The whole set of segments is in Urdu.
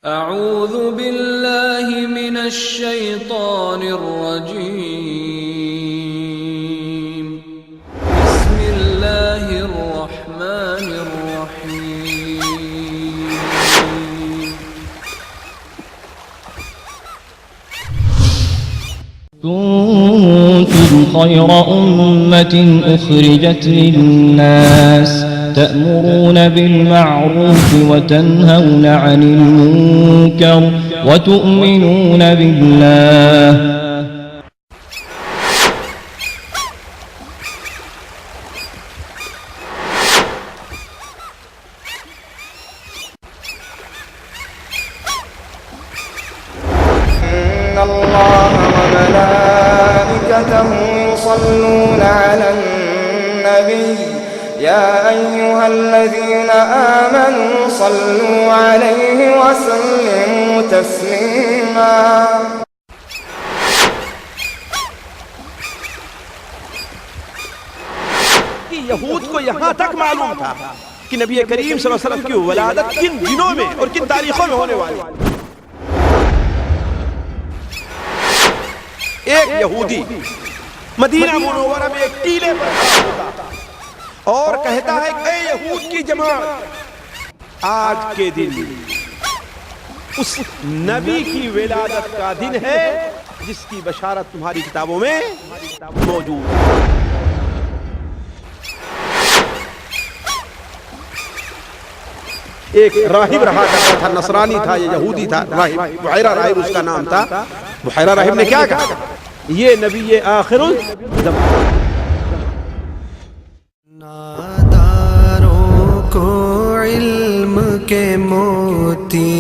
اعوذ باللہ من الشیطان الرجیم بسم اللہ الرحمن الرحیم كنتم خير أمة أخرجت للناس تأمرون بالمعروف وتنهون عن المنكر وتؤمنون بالله إن الله وملائكته يصلون على النبي يا أيها الذين آمنوا صلوا عليه وسلموا تسليما یہود کو یہاں تک معلوم تھا کہ نبی کریم صلی اللہ علیہ وسلم کی ولادت کن دنوں میں اور کن تاریخوں میں ہونے والی. ایک یہودی مدینہ منورہ میں ایک ٹیلے پر کھڑا ہوتا اور کہتا ہے کہ اے یہود کی جماعت، آج کے دن اس نبی کی ولادت کا دن ہے جس کی بشارت تمہاری کتابوں میں موجود ہے. ایک راہب رہا کرتا تھا، نصرانی تھا، یہ یہودی تھا، راہب بحیرہ راہب اس کا نام تھا. بحیرہ راہب نے کیا کہا؟ یہ نبی آخر الزمان. ناداروں کو علم کے موتی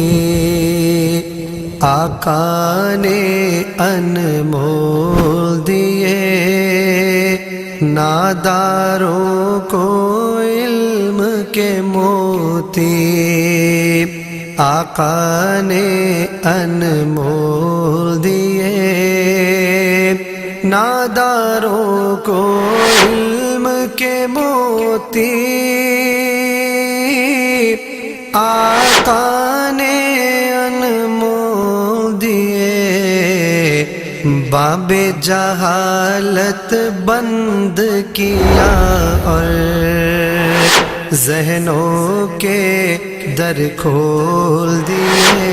آقا نے انمول دیے، ناداروں کو علم کے موتی آقا نے انمول دیے، ناداروں کو علم کے موتی آقا نے انمول دیے، باب جہالت بند کیا اور ذہنوں کے در کھول دیے،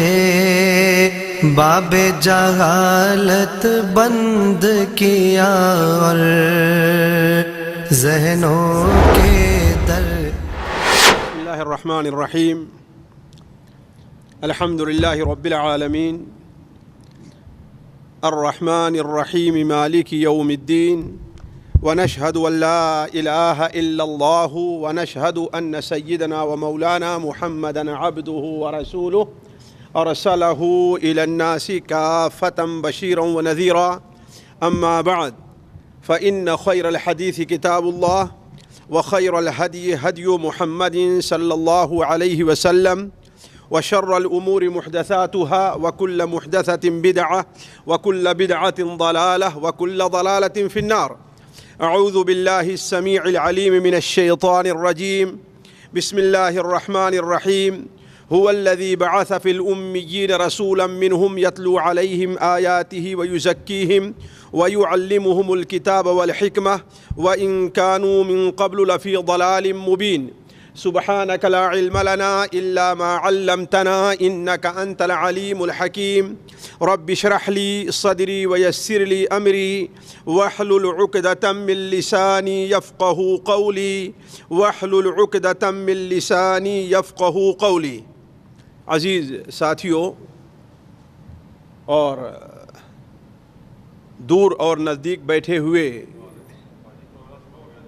باب جہالت بند کیا اور ذہنوں کے در. بسم اللہ الرحمن الرحیم. الحمد للہ رب العالمین الرحمن الرحیم مالک یوم الدین ونشهد أن لا إله إلا الله ونشهد أن سيدنا ومولانا محمدا عبده ورسوله أرسله إلى الناس كافة بشيرا ونذيرا. أما بعد، فإن خير الحديث كتاب الله وخير الهدي هدي محمد صلى الله عليه وسلم وشر الأمور محدثاتها وكل محدثة بدعة وكل بدعة ضلالة وكل ضلالة في النار. أعوذ بالله السميع العليم من الشيطان الرجيم. بسم الله الرحمن الرحيم. هو الذي بعث في الأميين رسولا منهم يتلو عليهم آياته ويزكيهم ويعلمهم الكتاب والحكمة وإن كانوا من قبل لفي ضلال مبين. سبحانك لا علم لنا إلا ما علمتنا إنك أنت العليم الحكيم. رب اشرح لي صدري ويسر لي أمري واحلل عقدة من لساني يفقه قولي واحلل عقدة من لساني يفقه قولي. عزیز ساتھیوں اور دور اور نزدیک بیٹھے ہوئے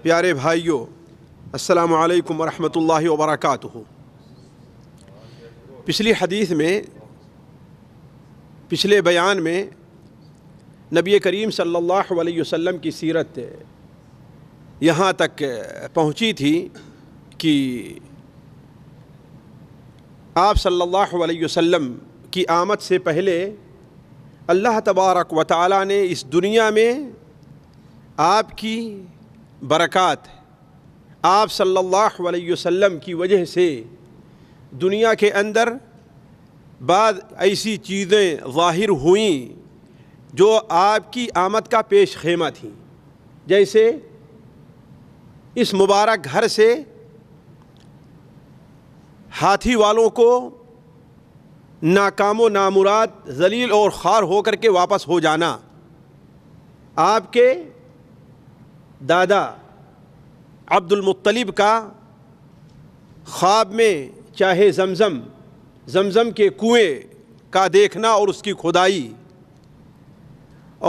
پیارے بھائیوں، السلام علیکم ورحمۃ اللہ وبرکاتہ. پچھلی حدیث میں، پچھلے بیان میں نبی کریم صلی اللہ علیہ وسلم کی سیرت یہاں تک پہنچی تھی کہ آپ صلی اللہ علیہ وسلم کی آمد سے پہلے اللہ تبارک و تعالی نے اس دنیا میں آپ کی برکات، آپ صلی اللہ علیہ وسلم کی وجہ سے دنیا کے اندر بعض ایسی چیزیں ظاہر ہوئیں جو آپ کی آمد کا پیش خیمہ تھیں، جیسے اس مبارک گھر سے ہاتھی والوں کو ناکام و نامراد ذلیل اور خوار ہو کر کے واپس ہو جانا، آپ کے دادا عبد المطلب کا خواب میں چاہے زمزم کے کنویں کا دیکھنا اور اس کی کھدائی،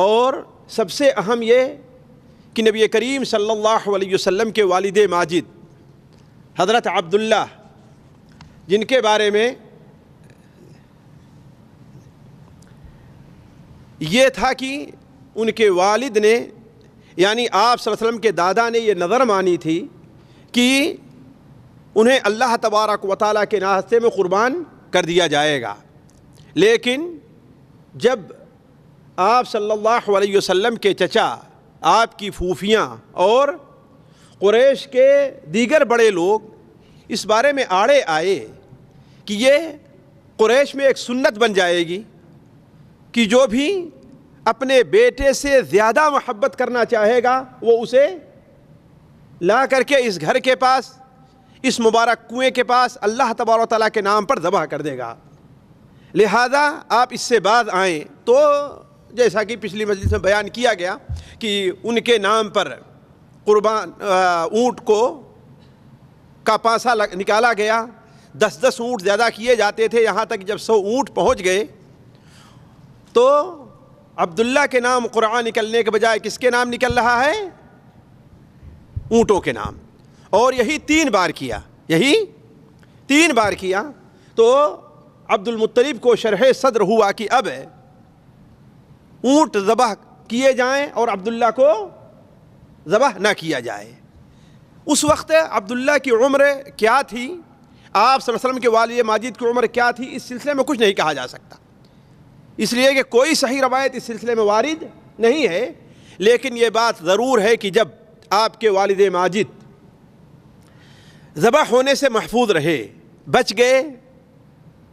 اور سب سے اہم یہ کہ نبی کریم صلی اللہ علیہ وسلم کے والد ماجد حضرت عبداللہ، جن کے بارے میں یہ تھا کہ ان کے والد نے یعنی آپ صلی اللہ علیہ وسلم کے دادا نے یہ نظر مانی تھی کہ انہیں اللہ تبارک و تعالیٰ کے راستے میں قربان کر دیا جائے گا، لیکن جب آپ صلی اللہ علیہ وسلم کے چچا، آپ کی پھوپھیاں اور قریش کے دیگر بڑے لوگ اس بارے میں آڑے آئے کہ یہ قریش میں ایک سنت بن جائے گی کہ جو بھی اپنے بیٹے سے زیادہ محبت کرنا چاہے گا وہ اسے لا کر کے اس گھر کے پاس، اس مبارک کنویں کے پاس اللہ تبارک و تعالیٰ کے نام پر ذبح کر دے گا، لہذا آپ اس سے بعد آئیں۔ تو جیسا کہ پچھلی مجلس میں بیان کیا گیا کہ ان کے نام پر قربان اونٹ کا پانسا نکالا گیا، 10 اونٹ زیادہ کیے جاتے تھے، یہاں تک جب 100 اونٹ پہنچ گئے تو عبداللہ کے نام قرآن نکلنے کے بجائے کس کے نام نکل رہا ہے؟ اونٹوں کے نام، اور یہی 3 بار کیا تو عبد المطلب کو شرح صدر ہوا کہ اب اونٹ ذبح کیے جائیں اور عبداللہ کو ذبح نہ کیا جائے۔ اس وقت عبداللہ کی عمر کیا تھی، آپ صلی اللہ علیہ وسلم کے والد ماجد کی عمر کیا تھی، اس سلسلے میں کچھ نہیں کہا جا سکتا، اس لیے کہ کوئی صحیح روایت اس سلسلے میں وارد نہیں ہے، لیکن یہ بات ضرور ہے کہ جب آپ کے والد ماجد ذبح ہونے سے محفوظ رہے، بچ گئے،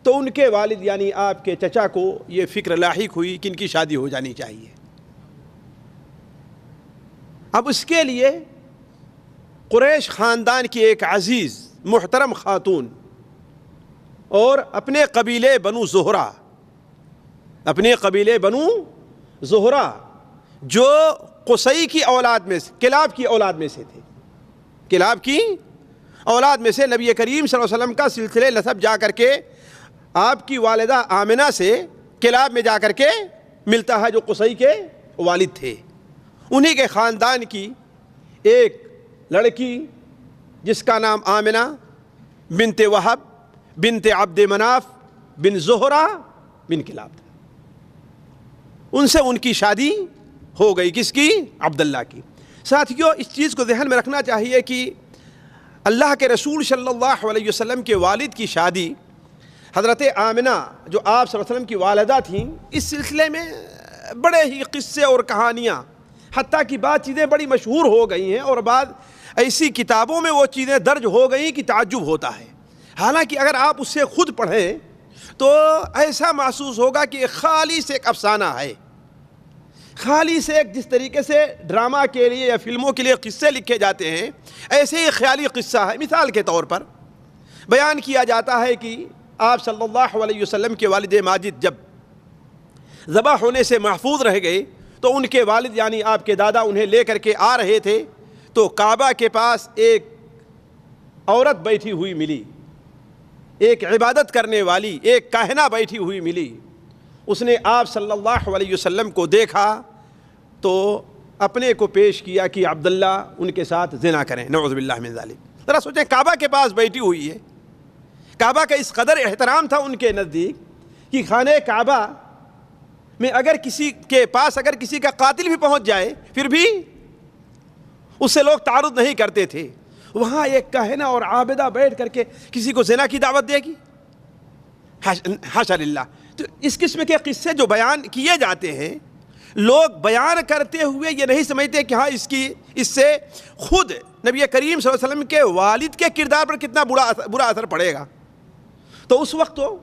تو ان کے والد یعنی آپ کے چچا کو یہ فکر لاحق ہوئی کہ ان کی شادی ہو جانی چاہیے۔ اب اس کے لیے قریش خاندان کی ایک عزیز محترم خاتون اور اپنے قبیلے بنو زہرہ جو قصی کی اولاد میں سے، کلاب کی اولاد میں سے نبی کریم صلی اللہ علیہ وسلم کا سلسلے نسب جا کر کے آپ کی والدہ آمنہ سے کلاب میں جا کر کے ملتا ہے، جو قصی کے والد تھے۔ انہی کے خاندان کی ایک لڑکی جس کا نام آمنہ بنت وہب بنت عبد مناف بن زہرہ بن کلاب تھا، ان سے ان کی شادی ہو گئی، کس کی؟ عبداللہ کی۔ ساتھیوں، اس چیز کو ذہن میں رکھنا چاہیے کہ اللہ کے رسول صلی اللہ علیہ وسلم کے والد کی شادی حضرت آمنہ جو آپ صلی اللہ علیہ وسلم کی والدہ تھیں، اس سلسلے میں بڑے ہی قصے اور کہانیاں، حتیٰ کہ بعض چیزیں بڑی مشہور ہو گئی ہیں اور بعض ایسی کتابوں میں وہ چیزیں درج ہو گئی کہ تعجب ہوتا ہے، حالانکہ اگر آپ اسے خود پڑھیں تو ایسا محسوس ہوگا کہ خالص ایک افسانہ ہے، خالص ایک جس طریقے سے ڈرامہ کے لیے یا فلموں کے لیے قصے لکھے جاتے ہیں، ایسے ہی خیالی قصہ ہے۔ مثال کے طور پر بیان کیا جاتا ہے کہ آپ صلی اللہ علیہ وسلم کے والد ماجد جب ذبح ہونے سے محفوظ رہ گئے تو ان کے والد یعنی آپ کے دادا انہیں لے کر کے آ رہے تھے تو کعبہ کے پاس ایک عورت بیٹھی ہوئی ملی، ایک عبادت کرنے والی، ایک کاہنہ بیٹھی ہوئی ملی۔ اس نے آپ صلی اللہ علیہ وسلم کو دیکھا تو اپنے کو پیش کیا کہ عبداللہ ان کے ساتھ زنا کریں، نعوذ باللہ من ذالک۔ ذرا سوچیں، کعبہ کے پاس بیٹھی ہوئی ہے، کعبہ کا اس قدر احترام تھا ان کے نزدیک کہ خانہ کعبہ میں اگر کسی کے پاس اگر کسی کا قاتل بھی پہنچ جائے پھر بھی اس سے لوگ تعارض نہیں کرتے تھے، وہاں ایک کاہنہ اور عابدہ بیٹھ کر کے کسی کو زنا کی دعوت دے گی؟ حاشا للہ۔ تو اس قسم کے قصے جو بیان کیے جاتے ہیں، لوگ بیان کرتے ہوئے یہ نہیں سمجھتے کہ ہاں اس سے خود نبی کریم صلی اللہ علیہ وسلم کے والد کے کردار پر کتنا برا اثر پڑے گا۔ تو اس وقت تو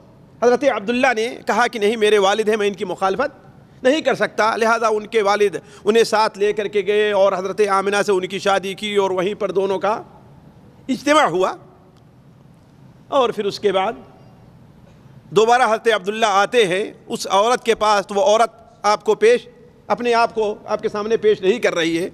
حضرت عبداللہ نے کہا کہ نہیں میرے والد ہیں، میں ان کی مخالفت نہیں کر سکتا، لہذا ان کے والد انہیں ساتھ لے کر کے گئے اور حضرت آمنہ سے ان کی شادی کی اور وہیں پر دونوں کا اجتماع ہوا۔ اور پھر اس کے بعد دوبارہ حضرت عبداللہ آتے ہیں اس عورت کے پاس، تو وہ عورت آپ کو اپنے آپ کو آپ کے سامنے پیش نہیں کر رہی ہے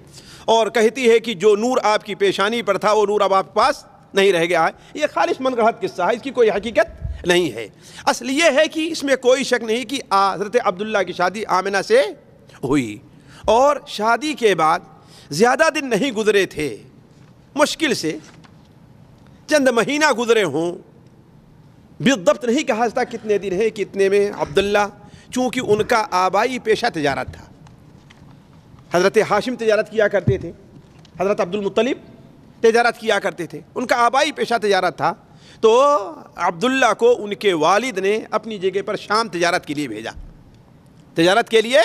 اور کہتی ہے کہ جو نور آپ کی پیشانی پر تھا وہ نور اب آپ کے پاس نہیں رہ گیا ہے۔ یہ خالص من گھڑت قصہ ہے، اس کی کوئی حقیقت نہیں ہے۔ اصل یہ ہے کہ اس میں کوئی شک نہیں کہ حضرت عبداللہ کی شادی آمنہ سے ہوئی، اور شادی کے بعد زیادہ دن نہیں گزرے تھے، مشکل سے چند مہینہ گزرے ہوں، بالضبط نہیں کہا جاتا کتنے دن ہے کتنے میں۔ عبداللہ چونکہ ان کا آبائی پیشہ تجارت تھا، حضرت ہاشم تجارت کیا کرتے تھے، حضرت عبد المطلب تجارت کیا کرتے تھے، ان کا آبائی پیشہ تجارت تھا، تو عبداللہ کو ان کے والد نے اپنی جگہ پر شام تجارت کے لیے بھیجا، تجارت کے لیے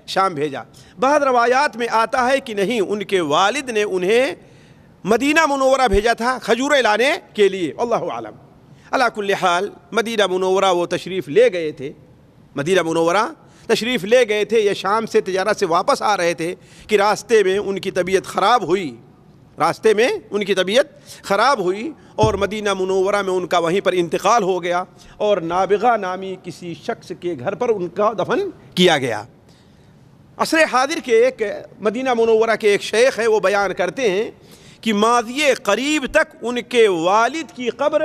شام بھیجا۔ بعض روایات میں آتا ہے کہ نہیں، ان کے والد نے انہیں مدینہ منورہ بھیجا تھا کھجوریں لانے کے لیے، اللہ عالم۔ علا کل حال مدینہ منورہ وہ تشریف لے گئے تھے، مدینہ منورہ تشریف لے گئے تھے، یہ شام سے تجارت سے واپس آ رہے تھے کہ راستے میں ان کی طبیعت خراب ہوئی، اور مدینہ منورہ میں ان کا وہیں پر انتقال ہو گیا، اور نابغہ نامی کسی شخص کے گھر پر ان کا دفن کیا گیا۔ عصر حاضر کے ایک مدینہ منورہ کے ایک شیخ ہیں، وہ بیان کرتے ہیں کہ ماضی قریب تک ان کے والد کی قبر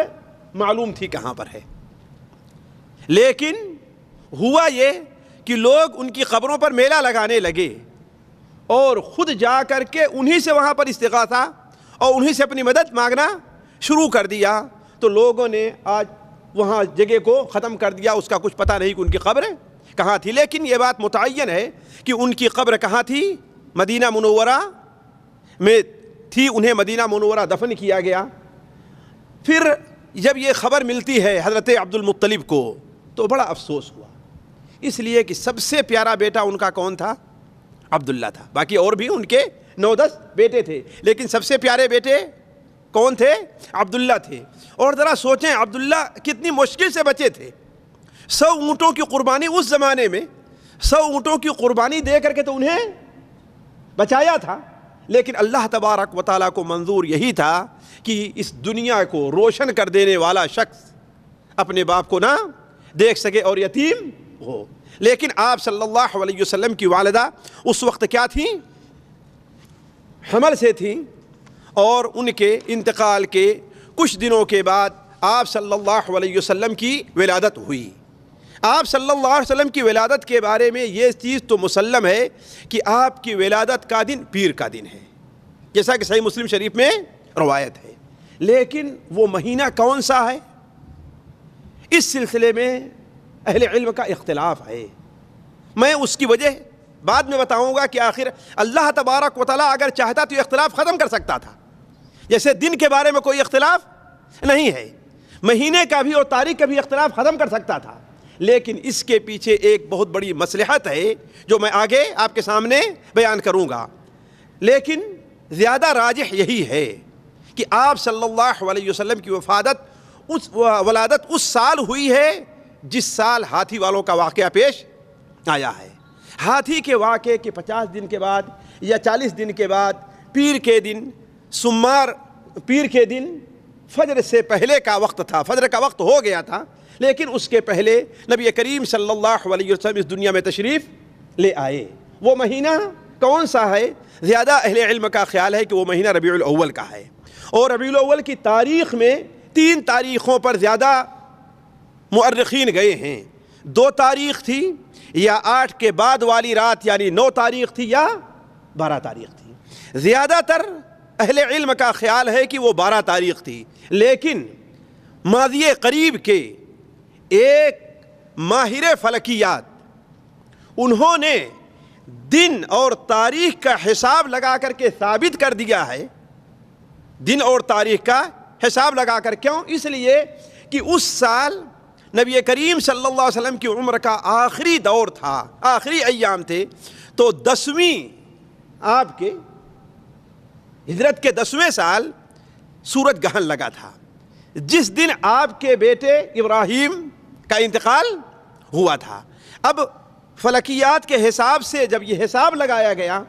معلوم تھی کہاں پر ہے، لیکن ہوا یہ کہ لوگ ان کی قبروں پر میلہ لگانے لگے اور خود جا کر کے انہی سے وہاں پر استغاثہ اور انہی سے اپنی مدد مانگنا شروع کر دیا، تو لوگوں نے آج وہاں جگہ کو ختم کر دیا، اس کا کچھ پتہ نہیں کہ ان کی قبر کہاں تھی، لیکن یہ بات متعین ہے کہ ان کی قبر کہاں تھی، مدینہ منورہ میں تھی، انہیں مدینہ منورہ دفن کیا گیا۔ پھر جب یہ خبر ملتی ہے حضرت عبد المطلب کو تو بڑا افسوس ہوا، اس لیے کہ سب سے پیارا بیٹا ان کا کون تھا؟ عبداللہ تھا، باقی اور بھی ان کے 9-10 بیٹے تھے، لیکن سب سے پیارے بیٹے کون تھے؟ عبداللہ تھے۔ اور ذرا سوچیں عبداللہ کتنی مشکل سے بچے تھے، 100 اونٹوں کی قربانی، اس زمانے میں 100 اونٹوں کی قربانی دے کر کے تو انہیں بچایا تھا، لیکن اللہ تبارک و تعالیٰ کو منظور یہی تھا کہ اس دنیا کو روشن کر دینے والا شخص اپنے باپ کو نہ دیکھ سکے اور یتیم ہو۔ لیکن آپ صلی اللہ علیہ وسلم کی والدہ اس وقت کیا تھیں؟ حمل سے تھیں، اور ان کے انتقال کے کچھ دنوں کے بعد آپ صلی اللہ علیہ وسلم کی ولادت ہوئی۔ آپ صلی اللہ علیہ وسلم کی ولادت کے بارے میں یہ چیز تو مسلم ہے کہ آپ کی ولادت کا دن پیر کا دن ہے، جیسا کہ صحیح مسلم شریف میں روایت ہے، لیکن وہ مہینہ کون سا ہے، اس سلسلے میں اہل علم کا اختلاف ہے۔ میں اس کی وجہ بعد میں بتاؤں گا کہ آخر اللہ تبارک و تعالیٰ اگر چاہتا تو یہ اختلاف ختم کر سکتا تھا، جیسے دن کے بارے میں کوئی اختلاف نہیں ہے، مہینے کا بھی اور تاریخ کا بھی اختلاف ختم کر سکتا تھا، لیکن اس کے پیچھے ایک بہت بڑی مصلحت ہے جو میں آگے آپ کے سامنے بیان کروں گا، لیکن زیادہ راجح یہی ہے کہ آپ صلی اللہ علیہ وسلم کی ولادت اس سال ہوئی ہے جس سال ہاتھی والوں کا واقعہ پیش آیا ہے۔ ہاتھی کے واقعے کے 50 دن کے بعد یا 40 دن کے بعد پیر کے دن فجر سے پہلے کا وقت تھا، فجر کا وقت ہو گیا تھا، لیکن اس کے پہلے نبی کریم صلی اللہ علیہ وسلم اس دنیا میں تشریف لے آئے۔ وہ مہینہ کون سا ہے؟ زیادہ اہل علم کا خیال ہے کہ وہ مہینہ ربیع الاول کا ہے، اور ربیع الاول کی تاریخ میں 3 تاریخوں پر زیادہ مؤرخین گئے ہیں، 2 تاریخ تھی یا 8 کے بعد والی رات یعنی 9 تاریخ تھی یا 12 تاریخ تھی۔ زیادہ تر اہل علم کا خیال ہے کہ وہ 12 تاریخ تھی، لیکن ماضی قریب کے ایک ماہر فلکیات انہوں نے دن اور تاریخ کا حساب لگا کر کے ثابت کر دیا ہے، دن اور تاریخ کا حساب لگا کر، کیوں؟ اس لیے کہ اس سال نبی کریم صلی اللہ علیہ وسلم کی عمر کا آخری دور تھا، آخری ایام تھے، تو 10ویں آپ کے ہجرت کے 10ویں سال سورج گرہن لگا تھا، جس دن آپ کے بیٹے ابراہیم کا انتقال ہوا تھا۔ اب فلکیات کے حساب سے جب یہ حساب لگایا گیا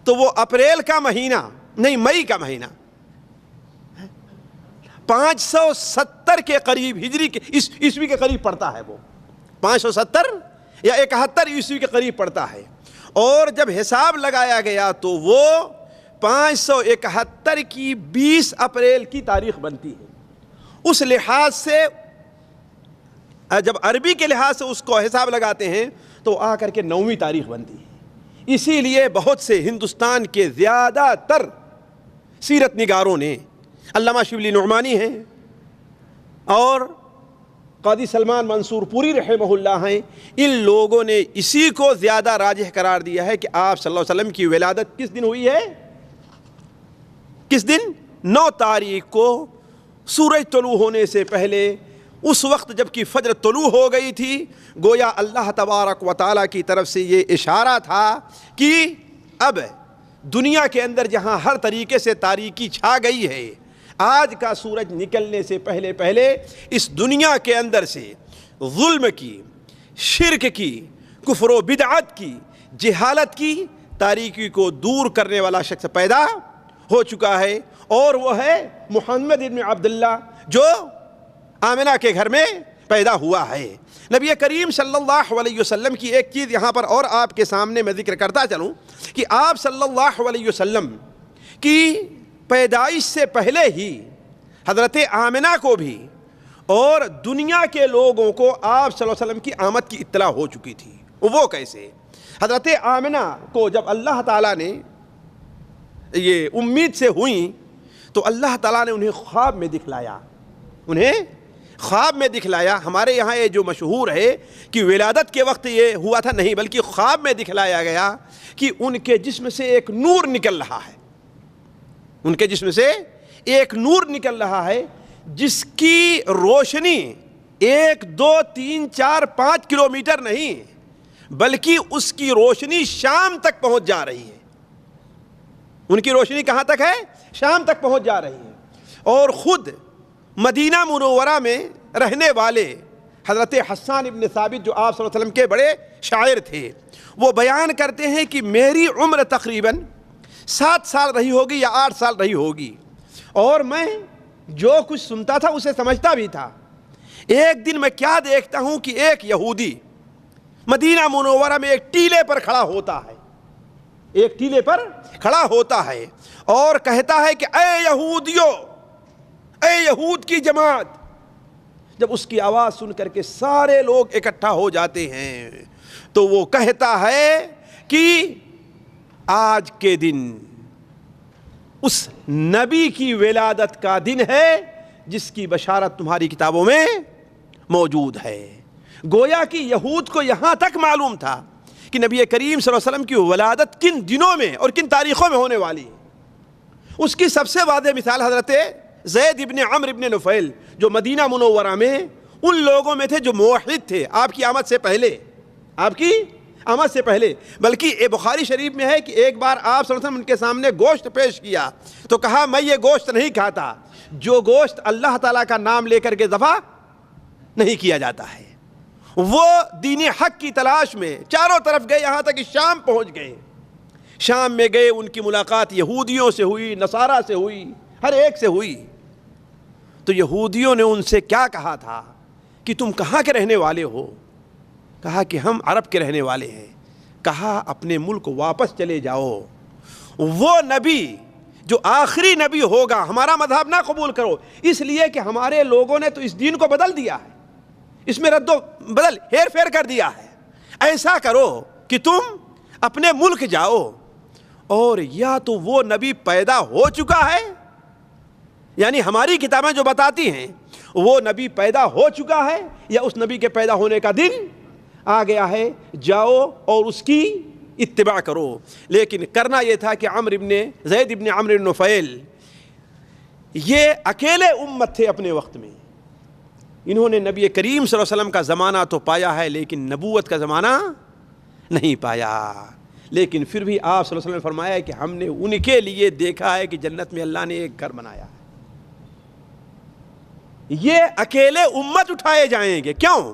تو وہ اپریل کا مہینہ نہیں، مئی کا مہینہ 570 کے قریب ہجری کے عیسوی کے قریب پڑتا ہے، وہ 570 یا 71 عیسوی کے قریب پڑتا ہے، اور جب حساب لگایا گیا تو وہ 571 کی 20 اپریل کی تاریخ بنتی ہے۔ اس لحاظ سے جب عربی کے لحاظ سے اس کو حساب لگاتے ہیں تو آ کر کے 9ویں تاریخ بنتی ہے۔ اسی لیے بہت سے ہندوستان کے زیادہ تر سیرت نگاروں نے، علامہ شبلی نعمانی ہیں اور قاضی سلمان منصور پوری رحمہ اللہ ہیں، ان لوگوں نے اسی کو زیادہ راجح قرار دیا ہے کہ آپ صلی اللہ علیہ وسلم کی ولادت کس دن ہوئی ہے؟ کس دن؟ 9 تاریخ کو سورج طلوع ہونے سے پہلے، اس وقت جب کہ فجر طلوع ہو گئی تھی، گویا اللہ تبارک و تعالیٰ کی طرف سے یہ اشارہ تھا کہ اب دنیا کے اندر جہاں ہر طریقے سے تاریکی چھا گئی ہے، آج کا سورج نکلنے سے پہلے اس دنیا کے اندر سے ظلم کی، شرک کی، کفر و بدعت کی، جہالت کی تاریکی کو دور کرنے والا شخص پیدا ہو چکا ہے، اور وہ ہے محمد ابن عبداللہ جو آمنہ کے گھر میں پیدا ہوا ہے۔ نبی کریم صلی اللہ علیہ وسلم کی ایک چیز یہاں پر اور آپ کے سامنے میں ذکر کرتا چلوں کہ آپ صلی اللہ علیہ وسلم کی پیدائش سے پہلے ہی حضرت آمنہ کو بھی اور دنیا کے لوگوں کو آپ صلی اللہ علیہ وسلم کی آمد کی اطلاع ہو چکی تھی۔ وہ کیسے؟ حضرت آمنہ کو جب اللہ تعالیٰ نے یہ امید سے ہوئیں تو اللہ تعالیٰ نے انہیں خواب میں دکھلایا، خواب میں دکھلایا۔ ہمارے یہاں یہ جو مشہور ہے کہ ولادت کے وقت یہ ہوا تھا، نہیں، بلکہ خواب میں دکھلایا گیا کہ ان کے جسم سے ایک نور نکل رہا ہے، ان کے جسم سے ایک نور نکل رہا ہے جس کی روشنی 1 2 3 4 5 کلومیٹر نہیں بلکہ اس کی روشنی شام تک پہنچ جا رہی ہے۔ ان کی روشنی کہاں تک ہے؟ شام تک پہنچ جا رہی ہے۔ اور خود مدینہ منورہ میں رہنے والے حضرت حسان ابن ثابت جو آپ صلی اللہ علیہ وسلم کے بڑے شاعر تھے، وہ بیان کرتے ہیں کہ میری عمر تقریباً 7 سال رہی ہوگی یا 8 سال رہی ہوگی، اور میں جو کچھ سنتا تھا اسے سمجھتا بھی تھا۔ ایک دن میں کیا دیکھتا ہوں کہ ایک یہودی مدینہ منورہ میں ایک ٹیلے پر کھڑا ہوتا ہے، ایک ٹیلے پر کھڑا ہوتا ہے اور کہتا ہے کہ اے یہودیو، اے یہود کی جماعت۔ جب اس کی آواز سن کر کے سارے لوگ اکٹھا ہو جاتے ہیں تو وہ کہتا ہے کہ آج کے دن اس نبی کی ولادت کا دن ہے جس کی بشارت تمہاری کتابوں میں موجود ہے۔ گویا کہ یہود کو یہاں تک معلوم تھا کہ نبی کریم صلی اللہ علیہ وسلم کی ولادت کن دنوں میں اور کن تاریخوں میں ہونے والی ہے۔ اس کی سب سے واضح مثال حضرت زید ابن عمرو ابن نفیل جو مدینہ منورہ میں ان لوگوں میں تھے جو موحد تھے آپ کی آمد سے پہلے، بلکہ بخاری شریف میں ہے کہ ایک بار آپ صلی اللہ علیہ وسلم ان کے سامنے گوشت پیش کیا تو کہا میں یہ گوشت نہیں کھاتا جو گوشت اللہ تعالیٰ کا نام لے کر کے ذبح نہیں کیا جاتا ہے۔ وہ دین حق کی تلاش میں چاروں طرف گئے، یہاں تک کہ شام پہنچ گئے۔ شام میں گئے، ان کی ملاقات یہودیوں سے ہوئی، نصارہ سے ہوئی، ہر ایک سے ہوئی۔ تو یہودیوں نے ان سے کیا کہا تھا کہ تم کہاں کے رہنے والے ہو؟ کہا کہ ہم عرب کے رہنے والے ہیں۔ کہا اپنے ملک واپس چلے جاؤ، وہ نبی جو آخری نبی ہوگا ہمارا مذہب نہ قبول کرو، اس لیے کہ ہمارے لوگوں نے تو اس دین کو بدل دیا ہے، اس میں رد و بدل ہیر پھیر کر دیا ہے۔ ایسا کرو کہ تم اپنے ملک جاؤ، اور یا تو وہ نبی پیدا ہو چکا ہے، یعنی ہماری کتابیں جو بتاتی ہیں وہ نبی پیدا ہو چکا ہے، یا اس نبی کے پیدا ہونے کا دن آ گیا ہے، جاؤ اور اس کی اتباع کرو۔ لیکن کرنا یہ تھا کہ زید ابن عمرو بن نفیل یہ اکیلے امت تھے اپنے وقت میں، انہوں نے نبی کریم صلی اللہ علیہ وسلم کا زمانہ تو پایا ہے لیکن نبوت کا زمانہ نہیں پایا۔ لیکن پھر بھی آپ صلی اللہ علیہ وسلم نے فرمایا کہ ہم نے ان کے لیے دیکھا ہے کہ جنت میں اللہ نے ایک گھر بنایا ہے۔ یہ اکیلے امت اٹھائے جائیں گے، کیوں؟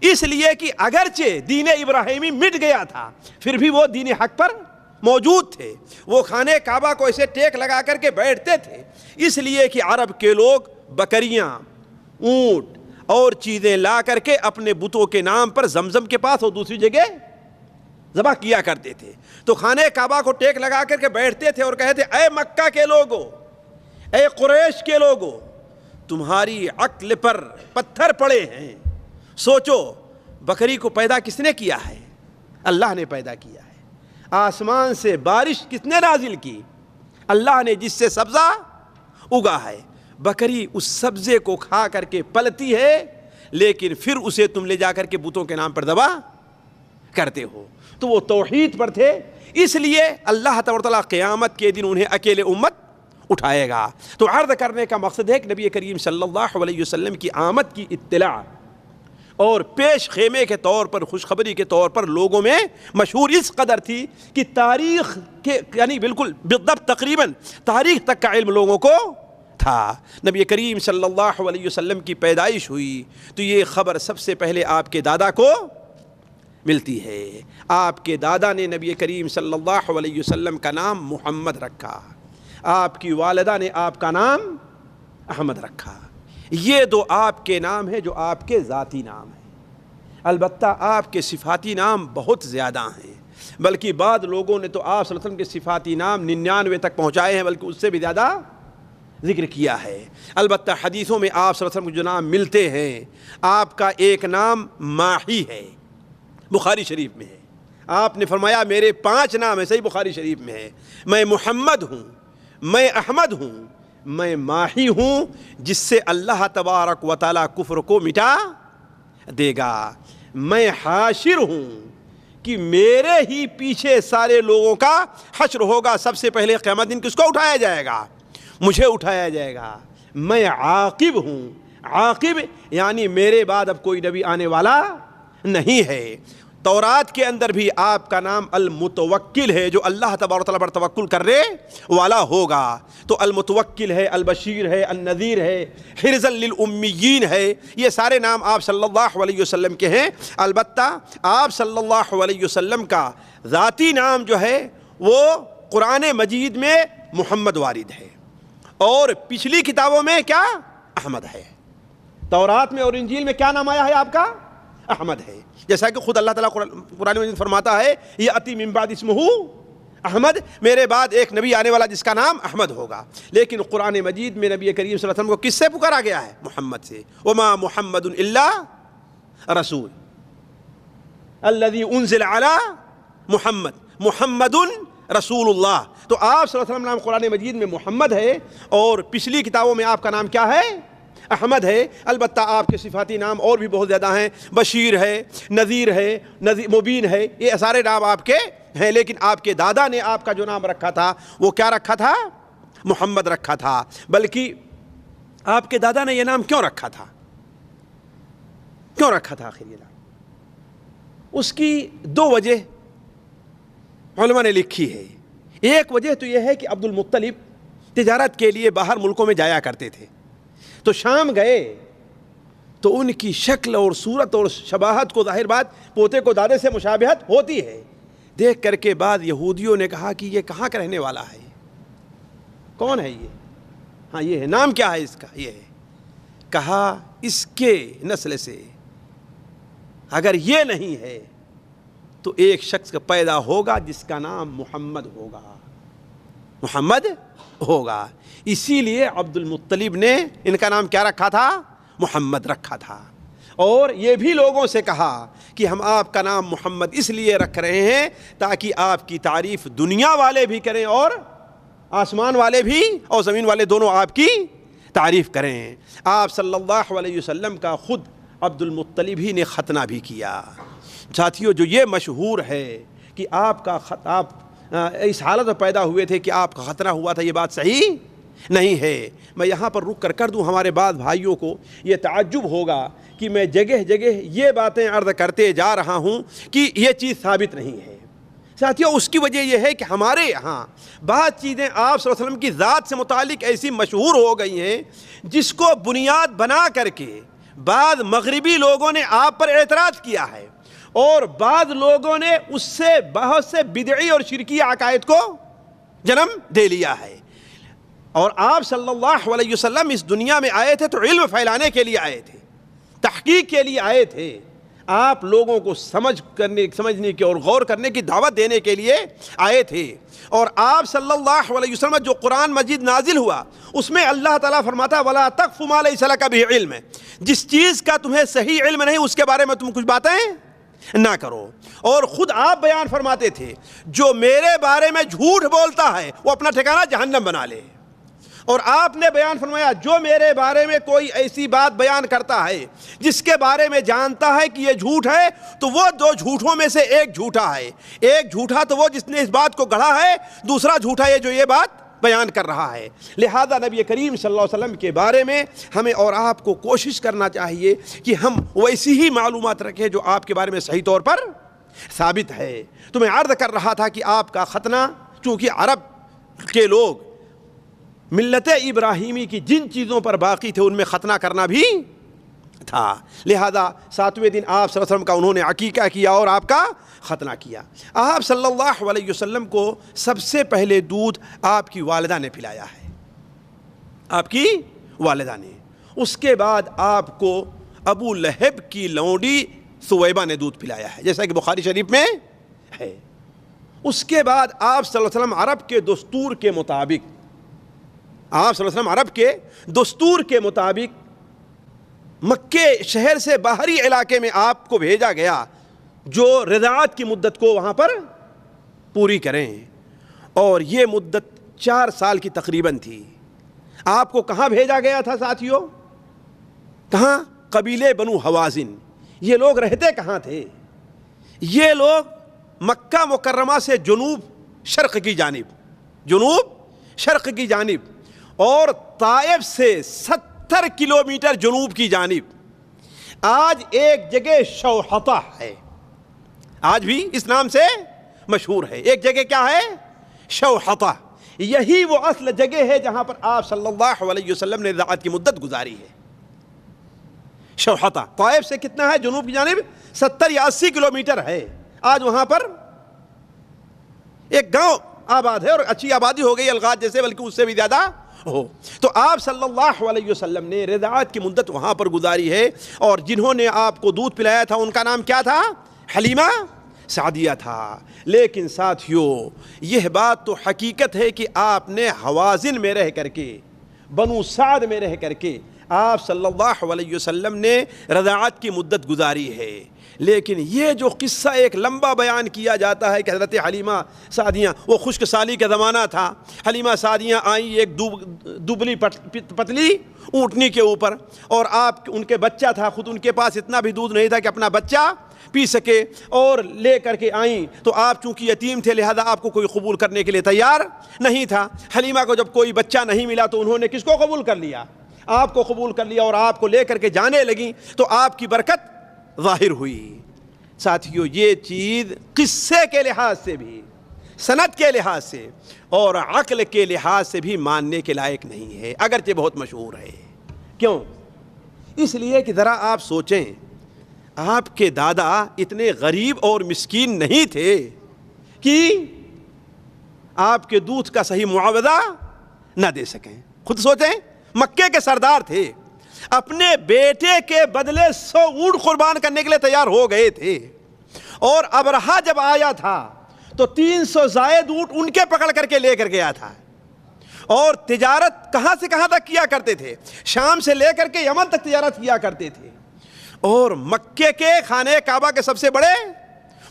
اس لیے کہ اگرچہ دین ابراہیمی مٹ گیا تھا پھر بھی وہ دین حق پر موجود تھے. وہ خانہ کعبہ کو ایسے ٹیک لگا کر کے بیٹھتے تھے اس لیے کہ عرب کے لوگ بکریاں، اونٹ اور چیزیں لا کر کے اپنے بتوں کے نام پر زمزم کے پاس اور دوسری جگہ ذبح کیا کرتے تھے. تو خانہ کعبہ کو ٹیک لگا کر کے بیٹھتے تھے اور کہتے اے مکہ کے لوگو، اے قریش کے لوگو، تمہاری عقل پر پتھر پڑے ہیں. سوچو بکری کو پیدا کس نے کیا ہے؟ اللہ نے پیدا کیا ہے. آسمان سے بارش کس نے نازل کی؟ اللہ نے، جس سے سبزہ اگا ہے. بکری اس سبزے کو کھا کر کے پلتی ہے لیکن پھر اسے تم لے جا کر کے بتوں کے نام پر ذبح کرتے ہو. تو وہ توحید پر تھے اس لیے اللہ تبارک و تعالیٰ قیامت کے دن انہیں اکیلے امت اٹھائے گا. تو عرض کرنے کا مقصد ہے کہ نبی کریم صلی اللہ علیہ وسلم کی آمد کی اطلاع اور پیش خیمے کے طور پر، خوشخبری کے طور پر لوگوں میں مشہور اس قدر تھی کہ تاریخ کے یعنی بالکل بالضبط تقریباً تاریخ تک کا علم لوگوں کو تھا. نبی کریم صلی اللہ علیہ وسلم کی پیدائش ہوئی تو یہ خبر سب سے پہلے آپ کے دادا کو ملتی ہے. آپ کے دادا نے نبی کریم صلی اللہ علیہ وسلم کا نام محمد رکھا، آپ کی والدہ نے آپ کا نام احمد رکھا. یہ دو آپ کے نام ہیں جو آپ کے ذاتی نام ہیں. البتہ آپ کے صفاتی نام بہت زیادہ ہیں، بلکہ بعض لوگوں نے تو آپ صلی اللہ علیہ وسلم کے صفاتی نام 99 تک پہنچائے ہیں، بلکہ اس سے بھی زیادہ ذکر کیا ہے. البتہ حدیثوں میں آپ صلی اللہ علیہ وسلم کو جو نام ملتے ہیں، آپ کا ایک نام ماہی ہے، بخاری شریف میں ہے. آپ نے فرمایا میرے 5 نام ہیں، صحیح بخاری شریف میں ہے. میں محمد ہوں، میں احمد ہوں، میں ماہی ہوں، جس سے اللہ تبارک و تعالیٰ کفر کو مٹا دے گا. میں حاشر ہوں کہ میرے ہی پیچھے سارے لوگوں کا حشر ہوگا. سب سے پہلے قیامت دن کس کو اٹھایا جائے گا؟ مجھے اٹھایا جائے گا. میں عاقب ہوں، عاقب یعنی میرے بعد اب کوئی نبی آنے والا نہیں ہے. تورات کے اندر بھی آپ کا نام المتوکل ہے، جو اللہ تبارک و تعالیٰ پر توکل کرنے والا ہوگا. تو المتوکل ہے، البشیر ہے، النذیر ہے، حرزا للأمیین ہے. یہ سارے نام آپ صلی اللہ علیہ وسلم کے ہیں. البتہ آپ صلی اللہ علیہ وسلم کا ذاتی نام جو ہے وہ قرآن مجید میں محمد وارد ہے اور پچھلی کتابوں میں کیا؟ احمد ہے. تورات میں اور انجیل میں کیا نام آیا ہے آپ کا؟ احمد ہے. جیسا کہ خود اللہ تعالیٰ قرآن مجید فرماتا ہے یأتی من بعد اسمہ احمد، میرے بعد ایک نبی آنے والا جس کا نام احمد ہوگا. لیکن قرآن مجید میں نبی کریم صلی اللہ علیہ وسلم کو کس سے پکارا گیا ہے؟ محمد سے. وما محمد الا رسول الذي انزل على محمد محمد رسول اللہ. تو آپ صلی اللہ علیہ وسلم نام قرآن مجید میں محمد ہے اور پچھلی کتابوں میں آپ کا نام کیا ہے؟ احمد ہے. البتہ آپ کے صفاتی نام اور بھی بہت زیادہ ہیں، بشیر ہے، نذیر ہے، مبین ہے، یہ سارے نام آپ کے ہیں. لیکن آپ کے دادا نے آپ کا جو نام رکھا تھا وہ کیا رکھا تھا؟ محمد رکھا تھا. بلکہ آپ کے دادا نے یہ نام کیوں رکھا تھا؟ کیوں رکھا تھا آخر یہ نام؟ اس کی 2 وجہ علماء نے لکھی ہے. ایک وجہ تو یہ ہے کہ عبد المطلب تجارت کے لیے باہر ملکوں میں جایا کرتے تھے، تو شام گئے تو ان کی شکل اور صورت اور شباہت کو، ظاہر بات پوتے کو دادے سے مشابہت ہوتی ہے. دیکھ کر کے بعد یہودیوں نے کہا کہ یہ کہاں کا رہنے والا ہے، کون ہے یہ؟ ہاں یہ ہے، نام کیا ہے اس کا؟ یہ ہے. کہا اس کے نسل سے اگر یہ نہیں ہے تو ایک شخص کا پیدا ہوگا جس کا نام محمد ہوگا، محمد ہوگا. اسی لیے عبد المطلب نے ان کا نام کیا رکھا تھا؟ محمد رکھا تھا. اور یہ بھی لوگوں سے کہا کہ ہم آپ کا نام محمد اس لیے رکھ رہے ہیں تاکہ آپ کی تعریف دنیا والے بھی کریں اور آسمان والے بھی اور زمین والے دونوں آپ کی تعریف کریں. آپ صلی اللہ علیہ وسلم کا خود عبد المطلب ہی نے ختنہ بھی کیا. ساتھیوں، جو یہ مشہور ہے کہ آپ کا آپ اس حالت میں پیدا ہوئے تھے کہ آپ کا ختنہ ہوا تھا، یہ بات صحیح نہیں ہے. میں یہاں پر رک کر دوں، ہمارے بعض بھائیوں کو یہ تعجب ہوگا کہ میں جگہ جگہ یہ باتیں عرض کرتے جا رہا ہوں کہ یہ چیز ثابت نہیں ہے. ساتھیوں، اس کی وجہ یہ ہے کہ ہمارے یہاں بعض چیزیں آپ صلی اللہ علیہ وسلم کی ذات سے متعلق ایسی مشہور ہو گئی ہیں جس کو بنیاد بنا کر کے بعض مغربی لوگوں نے آپ پر اعتراض کیا ہے اور بعض لوگوں نے اس سے بہت سے بدعی اور شرکی عقائد کو جنم دے لیا ہے۔ اور آپ صلی اللہ علیہ وسلم اس دنیا میں آئے تھے تو علم پھیلانے کے لیے آئے تھے، تحقیق کے لیے آئے تھے، آپ لوگوں کو سمجھنے کی اور غور کرنے کی دعوت دینے کے لیے آئے تھے۔ اور آپ صلی اللہ علیہ وسلم جو قرآن مجید نازل ہوا اس میں اللہ تعالیٰ فرماتا ہے وَلَا تَقْفُ مَا لَيْسَ لَكَ بِهِ علم، جس چیز کا تمہیں صحیح علم نہیں اس کے بارے میں تم کچھ باتیں نہ کرو۔ اور خود آپ بیان فرماتے تھے جو میرے بارے میں جھوٹ بولتا ہے وہ اپنا ٹھکانہ جہنم بنا لے۔ اور آپ نے بیان فرمایا جو میرے بارے میں کوئی ایسی بات بیان کرتا ہے جس کے بارے میں جانتا ہے کہ یہ جھوٹ ہے تو وہ دو جھوٹوں میں سے ایک جھوٹا ہے۔ ایک جھوٹا تو وہ جس نے اس بات کو گڑھا ہے، دوسرا جھوٹا یہ جو یہ بات بیان کر رہا ہے۔ لہذا نبی کریم صلی اللہ علیہ وسلم کے بارے میں ہمیں اور آپ کو کوشش کرنا چاہیے کہ ہم ویسی ہی معلومات رکھیں جو آپ کے بارے میں صحیح طور پر ثابت ہے۔ تو میں عرض کر رہا تھا کہ آپ کا ختنہ، چونکہ عرب کے لوگ ملت ابراہیمی کی جن چیزوں پر باقی تھے ان میں ختنہ کرنا بھی تھا، لہذا 7ویں دن آپ صلی اللہ علیہ وسلم کا انہوں نے عقیقہ کیا اور آپ کا ختنہ کیا۔ آپ صلی اللہ علیہ وسلم کو سب سے پہلے دودھ آپ کی والدہ نے پلایا ہے، آپ کی والدہ نے۔ اس کے بعد آپ کو ابو لہب کی لونڈی ثویبہ نے دودھ پلایا ہے، جیسا کہ بخاری شریف میں ہے۔ اس کے بعد آپ صلی اللہ علیہ وسلم عرب کے دستور کے مطابق عرب کے دستور کے مطابق مکے شہر سے باہری علاقے میں آپ کو بھیجا گیا جو رضاعت کی مدت کو وہاں پر پوری کریں، اور یہ مدت 4 سال کی تقریباً تھی۔ آپ کو کہاں بھیجا گیا تھا ساتھیوں؟ کہاں؟ قبیلے بنو حوازن۔ یہ لوگ رہتے کہاں تھے؟ یہ لوگ مکہ مکرمہ سے جنوب شرق کی جانب اور طائف سے 70 کلومیٹر جنوب کی جانب آج ایک جگہ شوحطہ ہے، آج بھی اس نام سے مشہور ہے۔ ایک جگہ کیا ہے؟ شوحطہ۔ یہی وہ اصل جگہ ہے جہاں پر آپ صلی اللہ علیہ وسلم نے رضاعت کی مدت گزاری ہے۔ شوحطہ طائف سے کتنا ہے جنوب کی جانب؟ 70 یا 80 کلومیٹر ہے۔ آج وہاں پر ایک گاؤں آباد ہے، اور اچھی آبادی ہو گئی الغاز جیسے، بلکہ اس سے بھی زیادہ ہو۔ تو آپ صلی اللہ علیہ وسلم نے رضاعت کی مدت وہاں پر گزاری ہے، اور جنہوں نے آپ کو دودھ پلایا تھا ان کا نام کیا تھا؟ حلیمہ سعدیہ تھا۔ لیکن ساتھیوں یہ بات تو حقیقت ہے کہ آپ نے حوازن میں رہ کر کے، بنو سعد میں رہ کر کے آپ صلی اللہ علیہ وسلم نے رضاعت کی مدت گزاری ہے۔ لیکن یہ جو قصہ ایک لمبا بیان کیا جاتا ہے کہ حضرت حلیمہ سعدیہ، وہ خشک سالی کا زمانہ تھا، حلیمہ سعدیہ آئیں ایک دبلی پتلی اونٹنی کے اوپر، اور آپ ان کے بچہ تھا، خود ان کے پاس اتنا بھی دودھ نہیں تھا کہ اپنا بچہ پی سکے، اور لے کر کے آئیں تو آپ چونکہ یتیم تھے لہذا آپ کو کوئی قبول کرنے کے لیے تیار نہیں تھا۔ حلیمہ کو جب کوئی بچہ نہیں ملا تو انہوں نے کس کو قبول کر لیا؟ آپ کو قبول کر لیا، اور آپ کو لے کر کے جانے لگیں تو آپ کی برکت ظاہر ہوئی۔ ساتھیوں یہ چیز قصے کے لحاظ سے بھی، سند کے لحاظ سے اور عقل کے لحاظ سے بھی ماننے کے لائق نہیں ہے، اگرچہ بہت مشہور ہے۔ کیوں؟ اس لیے کہ ذرا آپ سوچیں، آپ کے دادا اتنے غریب اور مسکین نہیں تھے کہ آپ کے دودھ کا صحیح معاوضہ نہ دے سکیں۔ خود سوچیں، مکے کے سردار تھے، اپنے بیٹے کے بدلے 100 اونٹ قربان کرنے کے لیے تیار ہو گئے تھے، اور ابرہا جب آیا تھا تو 300 زائد اونٹ ان کے پکڑ کر کے لے کر گیا تھا، اور تجارت کہاں سے کہاں تک کیا کرتے تھے؟ شام سے لے کر کے یمن تک تجارت کیا کرتے تھے، اور مکے کے خانہ کعبہ کے سب سے بڑے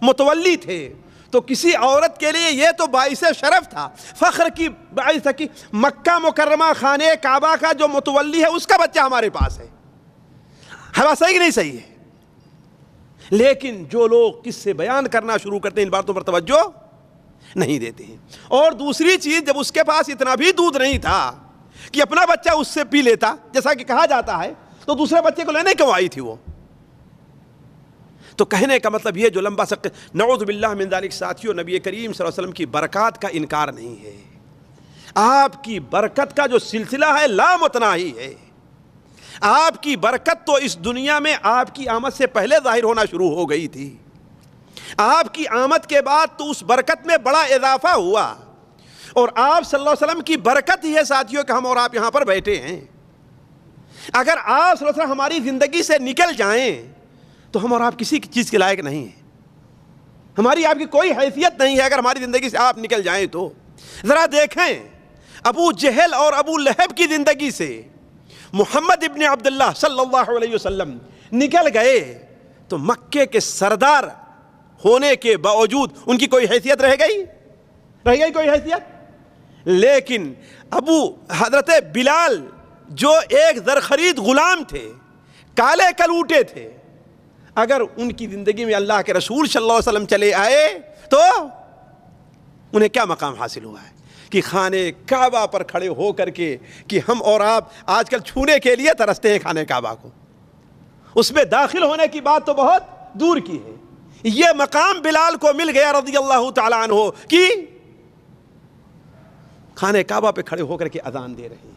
متولی تھے۔ تو کسی عورت کے لیے یہ تو باعث شرف تھا، فخر کی باعث تھا کہ مکہ مکرمہ خانہ کعبہ کا جو متولی ہے اس کا بچہ ہمارے پاس ہے۔ ہمارا صحیح نہیں صحیح ہے؟ لیکن جو لوگ قصے بیان کرنا شروع کرتے ہیں ان باتوں پر توجہ نہیں دیتے ہیں۔ اور دوسری چیز، جب اس کے پاس اتنا بھی دودھ نہیں تھا کہ اپنا بچہ اس سے پی لیتا جیسا کہ کہا جاتا ہے، تو دوسرے بچے کو لینے کیوں آئی تھی وہ؟ تو کہنے کا مطلب یہ جو لمبا سق، نعوذ باللہ من ذالک ساتھیوں، نبی کریم صلی اللہ علیہ وسلم کی برکات کا انکار نہیں ہے۔ آپ کی برکت کا جو سلسلہ ہے لامتناہی ہے، آپ کی برکت تو اس دنیا میں آپ کی آمد سے پہلے ظاہر ہونا شروع ہو گئی تھی، آپ کی آمد کے بعد تو اس برکت میں بڑا اضافہ ہوا، اور آپ صلی اللہ علیہ وسلم کی برکت ہی ہے ساتھیوں کہ ہم اور آپ یہاں پر بیٹھے ہیں۔ اگر آپ صلی اللہ علیہ وسلم ہماری زندگی سے نکل جائیں تو ہم اور آپ کسی چیز کے لائق نہیں ہیں، ہماری آپ کی کوئی حیثیت نہیں ہے اگر ہماری زندگی سے آپ نکل جائیں تو۔ ذرا دیکھیں ابو جہل اور ابو لہب کی زندگی سے محمد ابن عبداللہ صلی اللہ علیہ وسلم نکل گئے تو مکے کے سردار ہونے کے باوجود ان کی کوئی حیثیت رہ گئی کوئی حیثیت؟ لیکن ابو حضرت بلال جو ایک زرخرید غلام تھے، کالے کلوٹے تھے، اگر ان کی زندگی میں اللہ کے رسول صلی اللہ علیہ وسلم چلے آئے تو انہیں کیا مقام حاصل ہوا ہے کہ خانے کعبہ پر کھڑے ہو کر کے، کہ ہم اور آپ آج کل چھونے کے لیے ترستے ہیں خانے کعبہ کو، اس میں داخل ہونے کی بات تو بہت دور کی ہے۔ یہ مقام بلال کو مل گیا رضی اللہ تعالیٰ عنہ کہ خانے کعبہ پہ کھڑے ہو کر کے اذان دے رہے ہیں۔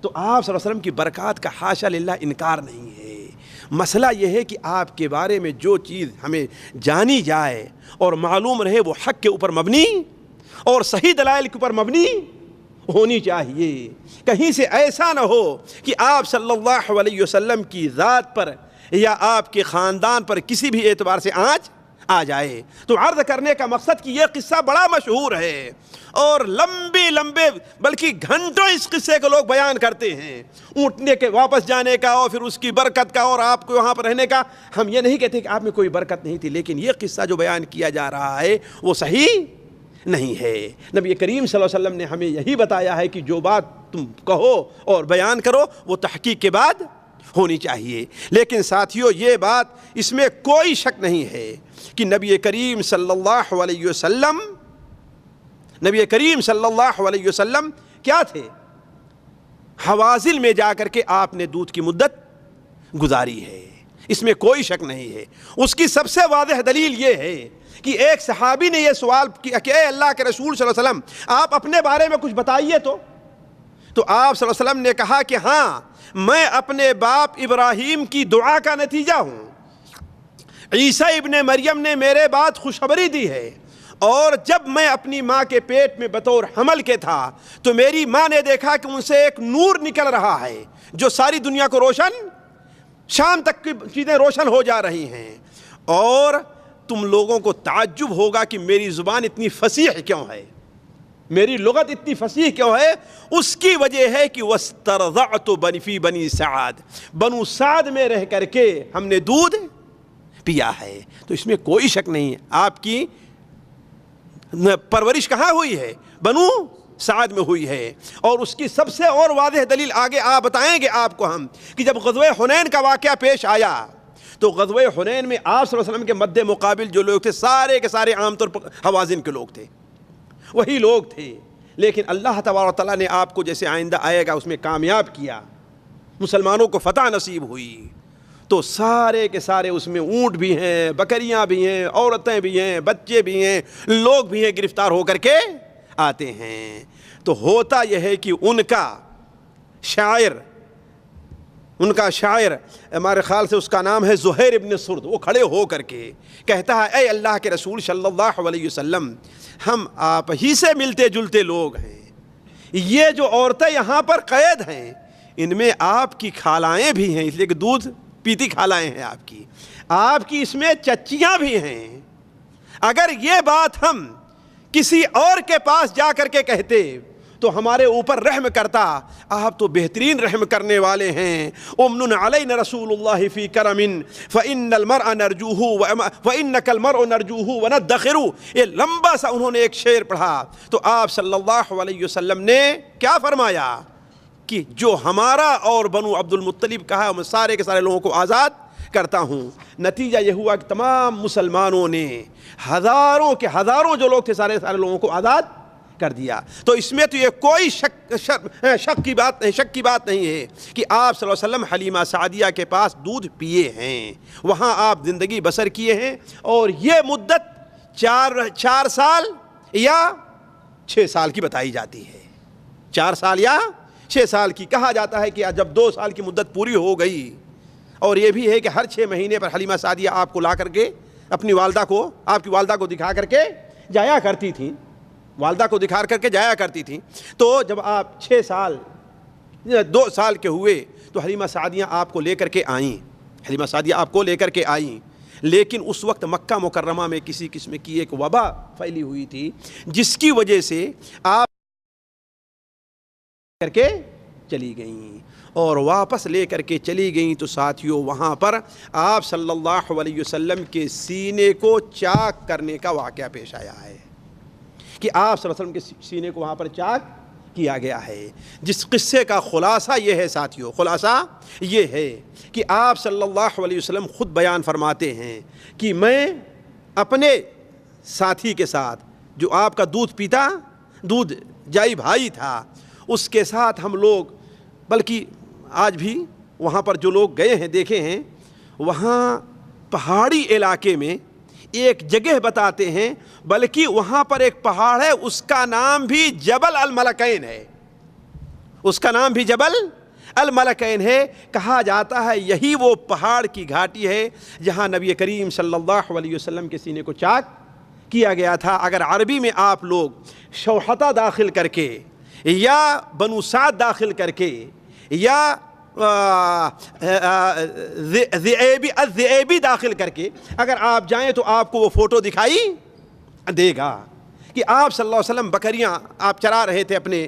تو آپ صلی اللہ علیہ وسلم کی برکات کا حاشا للہ انکار نہیں ہے۔ مسئلہ یہ ہے کہ آپ کے بارے میں جو چیز ہمیں جانی جائے اور معلوم رہے وہ حق کے اوپر مبنی اور صحیح دلائل کے اوپر مبنی ہونی چاہیے۔ کہیں سے ایسا نہ ہو کہ آپ صلی اللہ علیہ وسلم کی ذات پر یا آپ کے خاندان پر کسی بھی اعتبار سے آنچ آ جائے۔ تو عرض کرنے کا مقصد کہ یہ قصہ بڑا مشہور ہے اور لمبے بلکہ گھنٹوں اس قصے کو لوگ بیان کرتے ہیں، اونٹنے کے واپس جانے کا اور پھر اس کی برکت کا اور آپ کو وہاں پر رہنے کا۔ ہم یہ نہیں کہتے کہ آپ میں کوئی برکت نہیں تھی، لیکن یہ قصہ جو بیان کیا جا رہا ہے وہ صحیح نہیں ہے۔ نبی کریم صلی اللہ علیہ وسلم نے ہمیں یہی بتایا ہے کہ جو بات تم کہو اور بیان کرو وہ تحقیق کے بعد ہونی چاہیے۔ لیکن ساتھیوں یہ بات اس میں کوئی شک نہیں ہے کہ نبی کریم صلی اللہ علیہ وسلم کیا تھے؟ حوازن میں جا کر کے آپ نے دودھ کی مدت گزاری ہے، اس میں کوئی شک نہیں ہے۔ اس کی سب سے واضح دلیل یہ ہے کہ ایک صحابی نے یہ سوال کیا کہ اے اللہ کے رسول صلی اللہ علیہ وسلم آپ اپنے بارے میں کچھ بتائیے تو آپ صلی اللہ علیہ وسلم نے کہا کہ ہاں، میں اپنے باپ ابراہیم کی دعا کا نتیجہ ہوں۔ عیسیٰ ابن مریم نے میرے بعد خوشخبری دی ہے، اور جب میں اپنی ماں کے پیٹ میں بطور حمل کے تھا تو میری ماں نے دیکھا کہ ان سے ایک نور نکل رہا ہے جو ساری دنیا کو روشن، شام تک کی چیزیں روشن ہو جا رہی ہیں، اور تم لوگوں کو تعجب ہوگا کہ میری زبان اتنی فصیح کیوں ہے، میری لغت اتنی فصیح کیوں ہے؟ اس کی وجہ ہے کہ وَاسْتَرْضَعْتُ فِي بَنِي سَعَد، بنو سعد میں رہ کر کے ہم نے دودھ پیا ہے۔ تو اس میں کوئی شک نہیں ہے آپ کی پرورش کہاں ہوئی ہے؟ بنو سعد میں ہوئی ہے۔ اور اس کی سب سے اور واضح دلیل آگے آپ بتائیں گے آپ کو ہم کہ جب غزوہ حنین کا واقعہ پیش آیا تو غزوہ حنین میں آپ صلی اللہ علیہ وسلم کے مد مقابل جو لوگ تھے سارے کے سارے عام طور پر حوازن کے لوگ تھے، وہی لوگ تھے، لیکن اللہ تبارک و تعالیٰ نے آپ کو جیسے آئندہ آئے گا اس میں کامیاب کیا، مسلمانوں کو فتح نصیب ہوئی، تو سارے کے سارے اس میں اونٹ بھی ہیں، بکریاں بھی ہیں، عورتیں بھی ہیں، بچے بھی ہیں، لوگ بھی ہیں، گرفتار ہو کر کے آتے ہیں۔ تو ہوتا یہ ہے کہ ان کا شاعر ہمارے خیال سے اس کا نام ہے زہیر ابن سرد، وہ کھڑے ہو کر کے کہتا ہے اے اللہ کے رسول صلی اللہ علیہ وسلم، ہم آپ ہی سے ملتے جلتے لوگ ہیں، یہ جو عورتیں یہاں پر قید ہیں ان میں آپ کی خالائیں بھی ہیں، اس لیے کہ دودھ پیتی خالائیں ہیں آپ کی اس میں چچیاں بھی ہیں۔ اگر یہ بات ہم کسی اور کے پاس جا کر کے کہتے تو ہمارے اوپر رحم کرتا، آپ تو بہترین رحم کرنے والے ہیں۔ امن علینا رسول اللہ فی کرم فإن المرء نرجوہ فإنک المرء نرجوہ وندخر، یہ لمبا سا انہوں نے ایک شعر پڑھا، تو آپ صلی اللہ علیہ وسلم نے کیا فرمایا کہ جو ہمارا اور بنو عبد المطلب کا ہے میں سارے کے سارے لوگوں کو آزاد کرتا ہوں۔ نتیجہ یہ ہوا کہ تمام مسلمانوں نے ہزاروں کے ہزاروں جو لوگ تھے سارے لوگوں کو آزاد کر دیا۔ تو اس میں تو یہ کوئی شک کی بات نہیں ہے کہ آپ صلی اللہ علیہ وسلم حلیمہ سعدیہ کے پاس دودھ پیے ہیں، وہاں آپ زندگی بسر کیے ہیں، اور یہ مدت 4 سال یا 6 سال کی بتائی جاتی ہے، 4 سال یا 6 سال کی. کہا جاتا ہے کہ جب 2 سال کی مدت پوری ہو گئی، اور یہ بھی ہے کہ ہر 6 مہینے پر حلیمہ سعدیہ آپ کو لا کر کے اپنی والدہ کو، آپ کی والدہ کو دکھا کر کے جایا کرتی تھیں، والدہ کو دکھا کر کے جایا کرتی تھیں. تو جب آپ 6 سال 2 سال کے ہوئے تو حلیمہ سعدیہ آپ کو لے کر کے آئیں، حلیمہ سعدیہ آپ کو لے کر کے آئیں. لیکن اس وقت مکہ مکرمہ میں کسی قسم کی ایک وبا پھیلی ہوئی تھی، جس کی وجہ سے آپ کر کے چلی گئیں. اور واپس لے کر کے چلی گئیں تو ساتھیوں وہاں پر آپ صلی اللہ علیہ وسلم کے سینے کو چاک کرنے کا واقعہ پیش آیا ہے، کہ آپ صلی اللہ علیہ وسلم کے سینے کو وہاں پر چاک کیا گیا ہے. جس قصے کا خلاصہ یہ ہے ساتھیوں، خلاصہ یہ ہے کہ آپ صلی اللہ علیہ وسلم خود بیان فرماتے ہیں کہ میں اپنے ساتھی کے ساتھ، جو آپ کا دودھ جائی بھائی تھا، اس کے ساتھ ہم لوگ، بلکہ آج بھی وہاں پر جو لوگ گئے ہیں دیکھے ہیں، وہاں پہاڑی علاقے میں ایک جگہ بتاتے ہیں، بلکہ وہاں پر ایک پہاڑ ہے، اس کا نام بھی جبل الملکین ہے، اس کا نام بھی جبل الملکین ہے. کہا جاتا ہے یہی وہ پہاڑ کی گھاٹی ہے جہاں نبی کریم صلی اللہ علیہ وسلم کے سینے کو چاک کیا گیا تھا. اگر عربی میں آپ لوگ شوحتہ داخل کر کے یا بنو سعد داخل کر کے یا ذئیبی داخل کر کے اگر آپ جائیں تو آپ کو وہ فوٹو دکھائی دے گا کہ آپ صلی اللہ علیہ وسلم بکریاں آپ چرا رہے تھے اپنے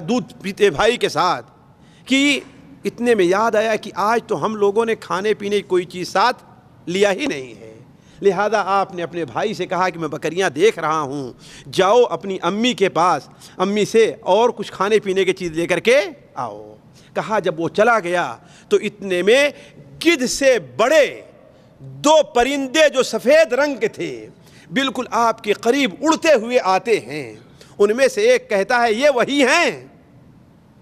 دودھ پیتے بھائی کے ساتھ، کہ اتنے میں یاد آیا کہ آج تو ہم لوگوں نے کھانے پینے کی کوئی چیز ساتھ لیا ہی نہیں ہے. لہذا آپ نے اپنے بھائی سے کہا کہ میں بکریاں دیکھ رہا ہوں، جاؤ اپنی امی کے پاس، امی سے اور کچھ کھانے پینے کی چیز لے کر کے آؤ. کہا جب وہ چلا گیا تو اتنے میں گدھ سے بڑے 2 پرندے جو سفید رنگ کے تھے بالکل آپ کے قریب اڑتے ہوئے آتے ہیں. ان میں سے ایک کہتا ہے یہ وہی ہیں،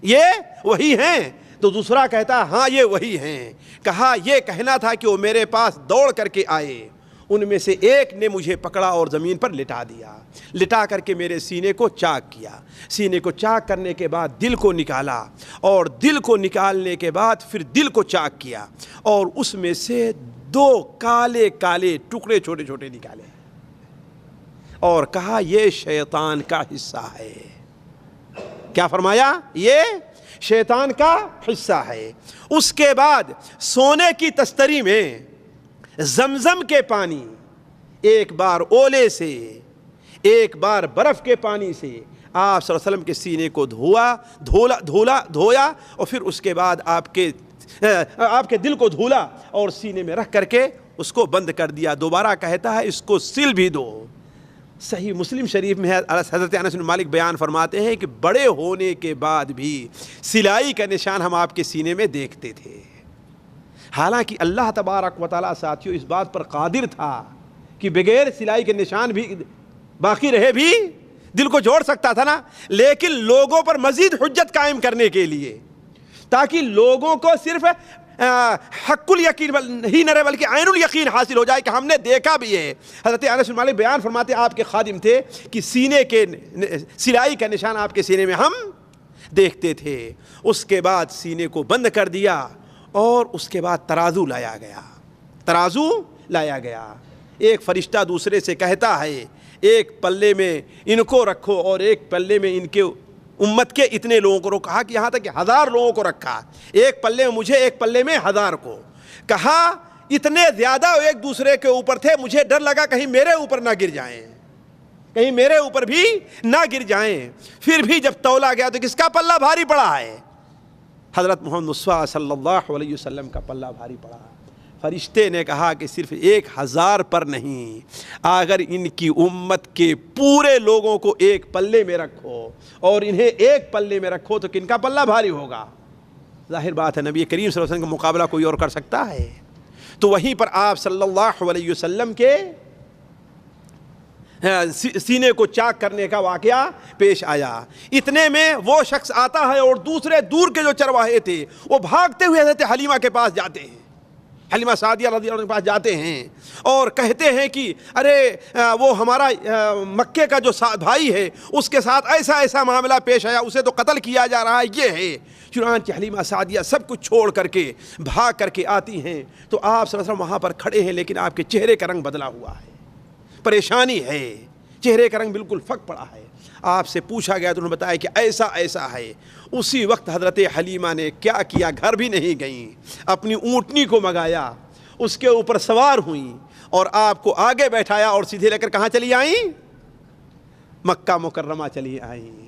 یہ وہی ہیں. تو دوسرا کہتا ہے ہاں یہ وہی ہیں. کہا یہ کہنا تھا کہ وہ میرے پاس دوڑ کر کے آئے. ان میں سے ایک نے مجھے پکڑا اور زمین پر لٹا دیا، لٹا کر کے میرے سینے کو چاک کیا. سینے کو چاک کرنے کے بعد دل کو نکالا، اور دل کو نکالنے کے بعد پھر دل کو چاک کیا، اور اس میں سے 2 کالے کالے ٹکڑے چھوٹے چھوٹے نکالے، اور کہا یہ شیطان کا حصہ ہے. کیا فرمایا؟ یہ شیطان کا حصہ ہے. اس کے بعد سونے کی تستری میں زمزم کے پانی، ایک بار اولے سے ایک بار برف کے پانی سے آپ صلی اللہ علیہ وسلم کے سینے کو دھویا، اور پھر اس کے بعد آپ کے دل کو دھولا اور سینے میں رکھ کر کے اس کو بند کر دیا. دوبارہ کہتا ہے اس کو سل بھی دو. صحیح مسلم شریف میں حضرت انس بن مالک بیان فرماتے ہیں کہ بڑے ہونے کے بعد بھی سلائی کا نشان ہم آپ کے سینے میں دیکھتے تھے. حالانکہ اللہ تبارک و تعالیٰ ساتھیوں اس بات پر قادر تھا کہ بغیر سلائی کے نشان بھی باقی رہے بھی دل کو جوڑ سکتا تھا نا. لیکن لوگوں پر مزید حجت قائم کرنے کے لیے، تاکہ لوگوں کو صرف حق الیقین ہی نہ رہے بلکہ عین الیقین حاصل ہو جائے کہ ہم نے دیکھا بھی ہے. حضرت انس بن مالک بیان فرماتے آپ کے خادم تھے کہ سینے کے سلائی کا نشان آپ کے سینے میں ہم دیکھتے تھے. اس کے بعد سینے کو بند کر دیا، اور اس کے بعد ترازو لایا گیا. ایک فرشتہ دوسرے سے کہتا ہے ایک پلے میں ان کو رکھو اور ایک پلے میں ان کے امت کے اتنے لوگوں کو. کہا کہ یہاں تک کہ 1000 لوگوں کو رکھا، ایک پلے میں مجھے، ایک پلے میں 1000 کو. کہا اتنے زیادہ ایک دوسرے کے اوپر تھے، مجھے ڈر لگا کہیں میرے اوپر نہ گر جائیں، کہیں میرے اوپر بھی نہ گر جائیں. پھر بھی جب تولا گیا تو کس کا پلہ بھاری پڑا ہے؟ حضرت محمد مصطفیٰ صلی اللہ علیہ وسلم کا پلہ بھاری پڑا. فرشتے نے کہا کہ صرف 1000 پر نہیں، اگر ان کی امت کے پورے لوگوں کو ایک پلے میں رکھو اور انہیں ایک پلے میں رکھو تو کن کا پلہ بھاری ہوگا؟ ظاہر بات ہے نبی کریم صلی اللہ علیہ وسلم کا مقابلہ کوئی اور کر سکتا ہے؟ تو وہیں پر آپ صلی اللہ علیہ وسلم کے سینے کو چاک کرنے کا واقعہ پیش آیا. اتنے میں وہ شخص آتا ہے اور دوسرے دور کے جو چرواہے تھے وہ بھاگتے ہوئے حضرت حلیمہ کے پاس جاتے ہیں حلیمہ سعدیہ رضی اللہ عنہ کے پاس جاتے ہیں اور کہتے ہیں کہ ارے وہ ہمارا مکے کا جو بھائی ہے اس کے ساتھ ایسا ایسا معاملہ پیش آیا، اسے تو قتل کیا جا رہا ہے، یہ ہے۔ چنانچہ حلیمہ سعدیہ سب کچھ چھوڑ کر کے بھاگ کر کے آتی ہیں تو آپ صلی اللہ علیہ وسلم وہاں پر کھڑے ہیں، لیکن آپ کے چہرے کا رنگ بدلا ہوا ہے، پریشانی ہے، چہرے کا رنگ بالکل پھک پڑا ہے۔ آپ سے پوچھا گیا تو انہوں نے بتایا کہ ایسا ایسا ہے۔ اسی وقت حضرت حلیمہ نے کیا کیا، گھر بھی نہیں گئیں، اپنی اونٹنی کو منگایا، اس کے اوپر سوار ہوئیں اور آپ کو آگے بیٹھایا اور سیدھے لے کر کہاں چلی آئیں؟ مکہ مکرمہ چلی آئیں،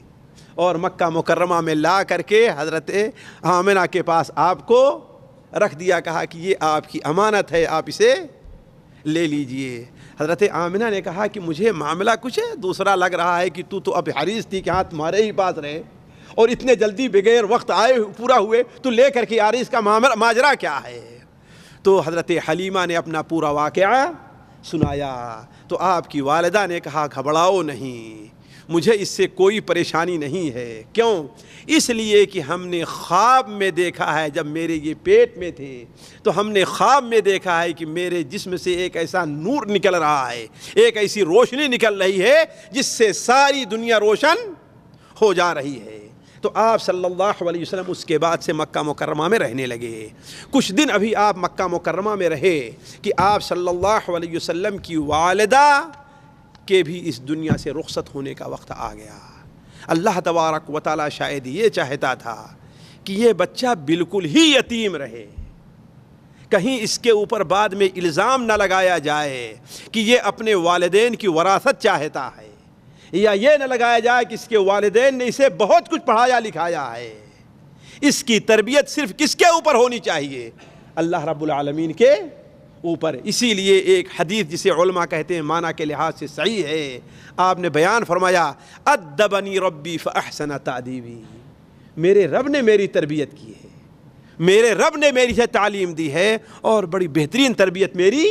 اور مکہ مکرمہ میں لا کر کے حضرت آمنہ کے پاس آپ کو رکھ دیا، کہا کہ یہ آپ کی امانت ہے، آپ اسے لے لیجئے۔ حضرت آمنہ نے کہا کہ مجھے معاملہ کچھ دوسرا لگ رہا ہے کہ تو اب حریص تھی کہ ہاں تمہارے ہی پاس رہے، اور اتنے جلدی بغیر وقت آئے پورا ہوئے تو لے کر کے حریص کا ماجرا کیا ہے؟ تو حضرت حلیمہ نے اپنا پورا واقعہ سنایا تو آپ کی والدہ نے کہا گھبراؤ نہیں، مجھے اس سے کوئی پریشانی نہیں ہے۔ کیوں؟ اس لیے کہ ہم نے خواب میں دیکھا ہے، جب میرے یہ پیٹ میں تھے تو ہم نے خواب میں دیکھا ہے کہ میرے جسم سے ایک ایسا نور نکل رہا ہے، ایک ایسی روشنی نکل رہی ہے جس سے ساری دنیا روشن ہو جا رہی ہے۔ تو آپ صلی اللہ علیہ وسلم اس کے بعد سے مکہ مکرمہ میں رہنے لگے۔ کچھ دن ابھی آپ مکہ مکرمہ میں رہے کہ آپ صلی اللہ علیہ وسلم کی والدہ کے بھی اس دنیا سے رخصت ہونے کا وقت آ گیا۔ اللہ تبارک و تعالی شاید یہ چاہتا تھا کہ یہ بچہ بالکل ہی یتیم رہے، کہیں اس کے اوپر بعد میں الزام نہ لگایا جائے کہ یہ اپنے والدین کی وراثت چاہتا ہے، یا یہ نہ لگایا جائے کہ اس کے والدین نے اسے بہت کچھ پڑھایا لکھایا ہے۔ اس کی تربیت صرف کس کے اوپر ہونی چاہیے؟ اللہ رب العالمین کے اوپر۔ اسی لیے ایک حدیث جسے علماء کہتے ہیں معنی کے لحاظ سے صحیح ہے، آپ نے بیان فرمایا ادبنی ربی فاحسن تادیبی، میرے رب نے میری تربیت کی ہے، میرے رب نے میری سے تعلیم دی ہے اور بڑی بہترین تربیت میری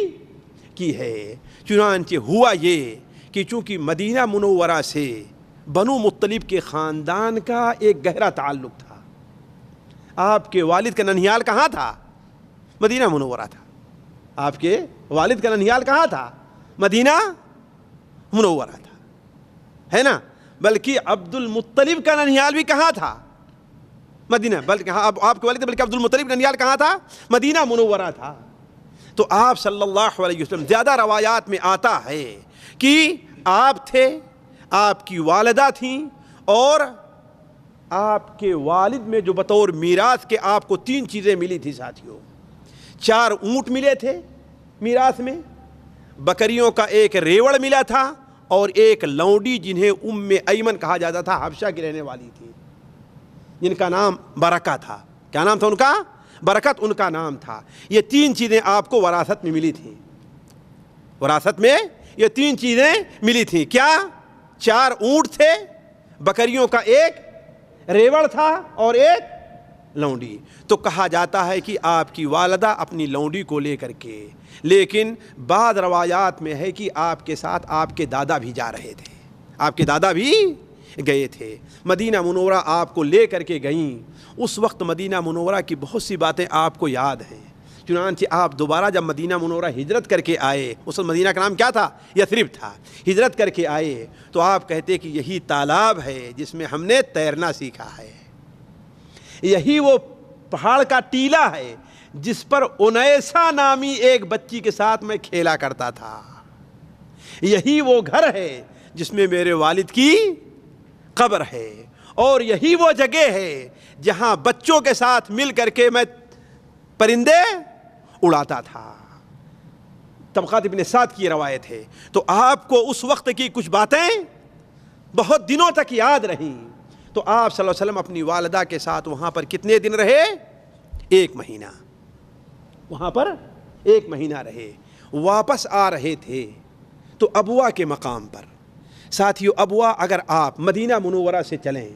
کی ہے۔ چنانچہ ہوا یہ کہ چونکہ مدینہ منورہ سے بنو مطلب کے خاندان کا ایک گہرا تعلق تھا، آپ کے والد کا ننھیال کہاں تھا؟ مدینہ منورہ تھا۔ آپ کے والد کا ننھیال کہاں تھا؟ مدینہ منورہ تھا، ہے نا؟ بلکہ عبد المطلب کا ننھیال بھی کہاں تھا؟ مدینہ، بلکہ آپ کے والد بلکہ عبد المطلب کا ننھیال کہاں تھا؟ مدینہ منورہ تھا۔ تو آپ صلی اللہ علیہ وسلم، زیادہ روایات میں آتا ہے کہ آپ تھے، آپ کی والدہ تھیں، اور آپ کے والد میں جو بطور میراث کے آپ کو 3 چیزیں ملی تھی ساتھیوں۔ 4 اونٹ ملے تھے میراث میں، بکریوں کا ایک ریوڑ ملا تھا، اور ایک لونڈی جنہیں ام ایمن کہا جاتا تھا، حبشہ کی رہنے والی تھی، جن کا نام برکہ تھا۔ کیا نام تھا ان کا؟ برکت ان کا نام تھا۔ یہ 3 چیزیں آپ کو وراثت میں ملی تھیں، وراثت میں یہ 3 چیزیں ملی تھیں۔ کیا؟ 4 اونٹ تھے، بکریوں کا ایک ریوڑ تھا، اور ایک لونڈی۔ تو کہا جاتا ہے کہ آپ کی والدہ اپنی لونڈی کو لے کر کے، لیکن بعض روایات میں ہے کہ آپ کے ساتھ آپ کے دادا بھی جا رہے تھے، آپ کے دادا بھی گئے تھے۔ مدینہ منورہ آپ کو لے کر کے گئیں۔ اس وقت مدینہ منورہ کی بہت سی باتیں آپ کو یاد ہیں۔ چنانچہ آپ دوبارہ جب مدینہ منورہ ہجرت کر کے آئے، اس وقت مدینہ کا نام کیا تھا؟ یثرب تھا۔ ہجرت کر کے آئے تو آپ کہتے کہ یہی تالاب ہے جس میں ہم نے تیرنا سیکھا ہے، یہی وہ پہاڑ کا ٹیلا ہے جس پر انیسا نامی ایک بچی کے ساتھ میں کھیلا کرتا تھا، یہی وہ گھر ہے جس میں میرے والد کی قبر ہے، اور یہی وہ جگہ ہے جہاں بچوں کے ساتھ مل کر کے میں پرندے اڑاتا تھا۔ طبقات ابن سعد کی روایت ہے۔ تو آپ کو اس وقت کی کچھ باتیں بہت دنوں تک یاد رہیں۔ تو آپ صلی اللہ علیہ وسلم اپنی والدہ کے ساتھ وہاں پر کتنے دن رہے؟ 1 مہینہ، وہاں پر 1 مہینہ رہے۔ واپس آ رہے تھے تو ابوا کے مقام پر، ساتھیو ابوا اگر آپ مدینہ منورہ سے چلیں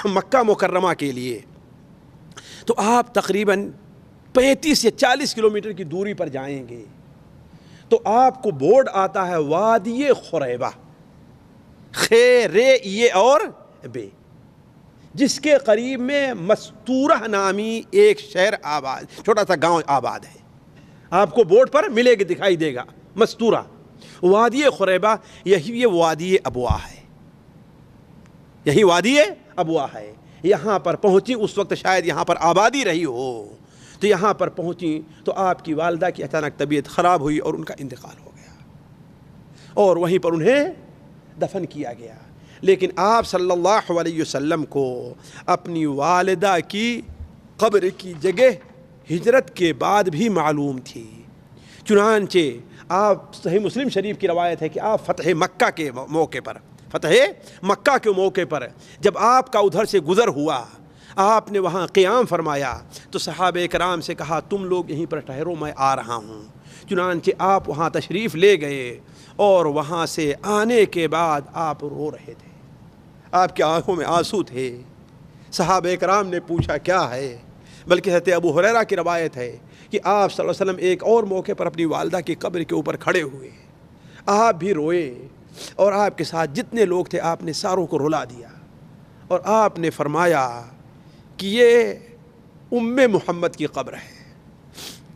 مکہ مکرمہ کے لیے تو آپ تقریباً 35 یا 40 کلومیٹر کی دوری پر جائیں گے تو آپ کو بورڈ آتا ہے وادی خریبہ، خے رے یہ اور بے، جس کے قریب میں مستورہ نامی ایک شہر آباد، چھوٹا سا گاؤں آباد ہے، آپ کو بورڈ پر ملے گا، دکھائی دے گا، مستورہ، وادی خریبہ، یہی یہ وادی ابوا ہے، یہی وادی ابوا ہے۔ یہاں پر پہنچی، اس وقت شاید یہاں پر آبادی رہی ہو، تو یہاں پر پہنچی تو آپ کی والدہ کی اچانک طبیعت خراب ہوئی اور ان کا انتقال ہو گیا، اور وہیں پر انہیں دفن کیا گیا۔ لیکن آپ صلی اللہ علیہ وسلم کو اپنی والدہ کی قبر کی جگہ ہجرت کے بعد بھی معلوم تھی، چنانچہ آپ صحیح مسلم شریف کی روایت ہے کہ آپ فتح مکہ کے موقع پر جب آپ کا ادھر سے گزر ہوا، آپ نے وہاں قیام فرمایا تو صحابہ کرام سے کہا تم لوگ یہیں پر ٹھہرو، میں آ رہا ہوں۔ چنانچہ آپ وہاں تشریف لے گئے اور وہاں سے آنے کے بعد آپ رو رہے تھے، آپ کی آنکھوں میں آنسو تھے۔ صحابہ کرام نے پوچھا کیا ہے؟ بلکہ حضرت ابو ہریرہ کی روایت ہے کہ آپ صلی اللہ علیہ وسلم ایک اور موقع پر اپنی والدہ کی قبر کے اوپر کھڑے ہوئے، آپ بھی روئے اور آپ کے ساتھ جتنے لوگ تھے آپ نے ساروں کو رلا دیا، اور آپ نے فرمایا کہ یہ ام محمد کی قبر ہے۔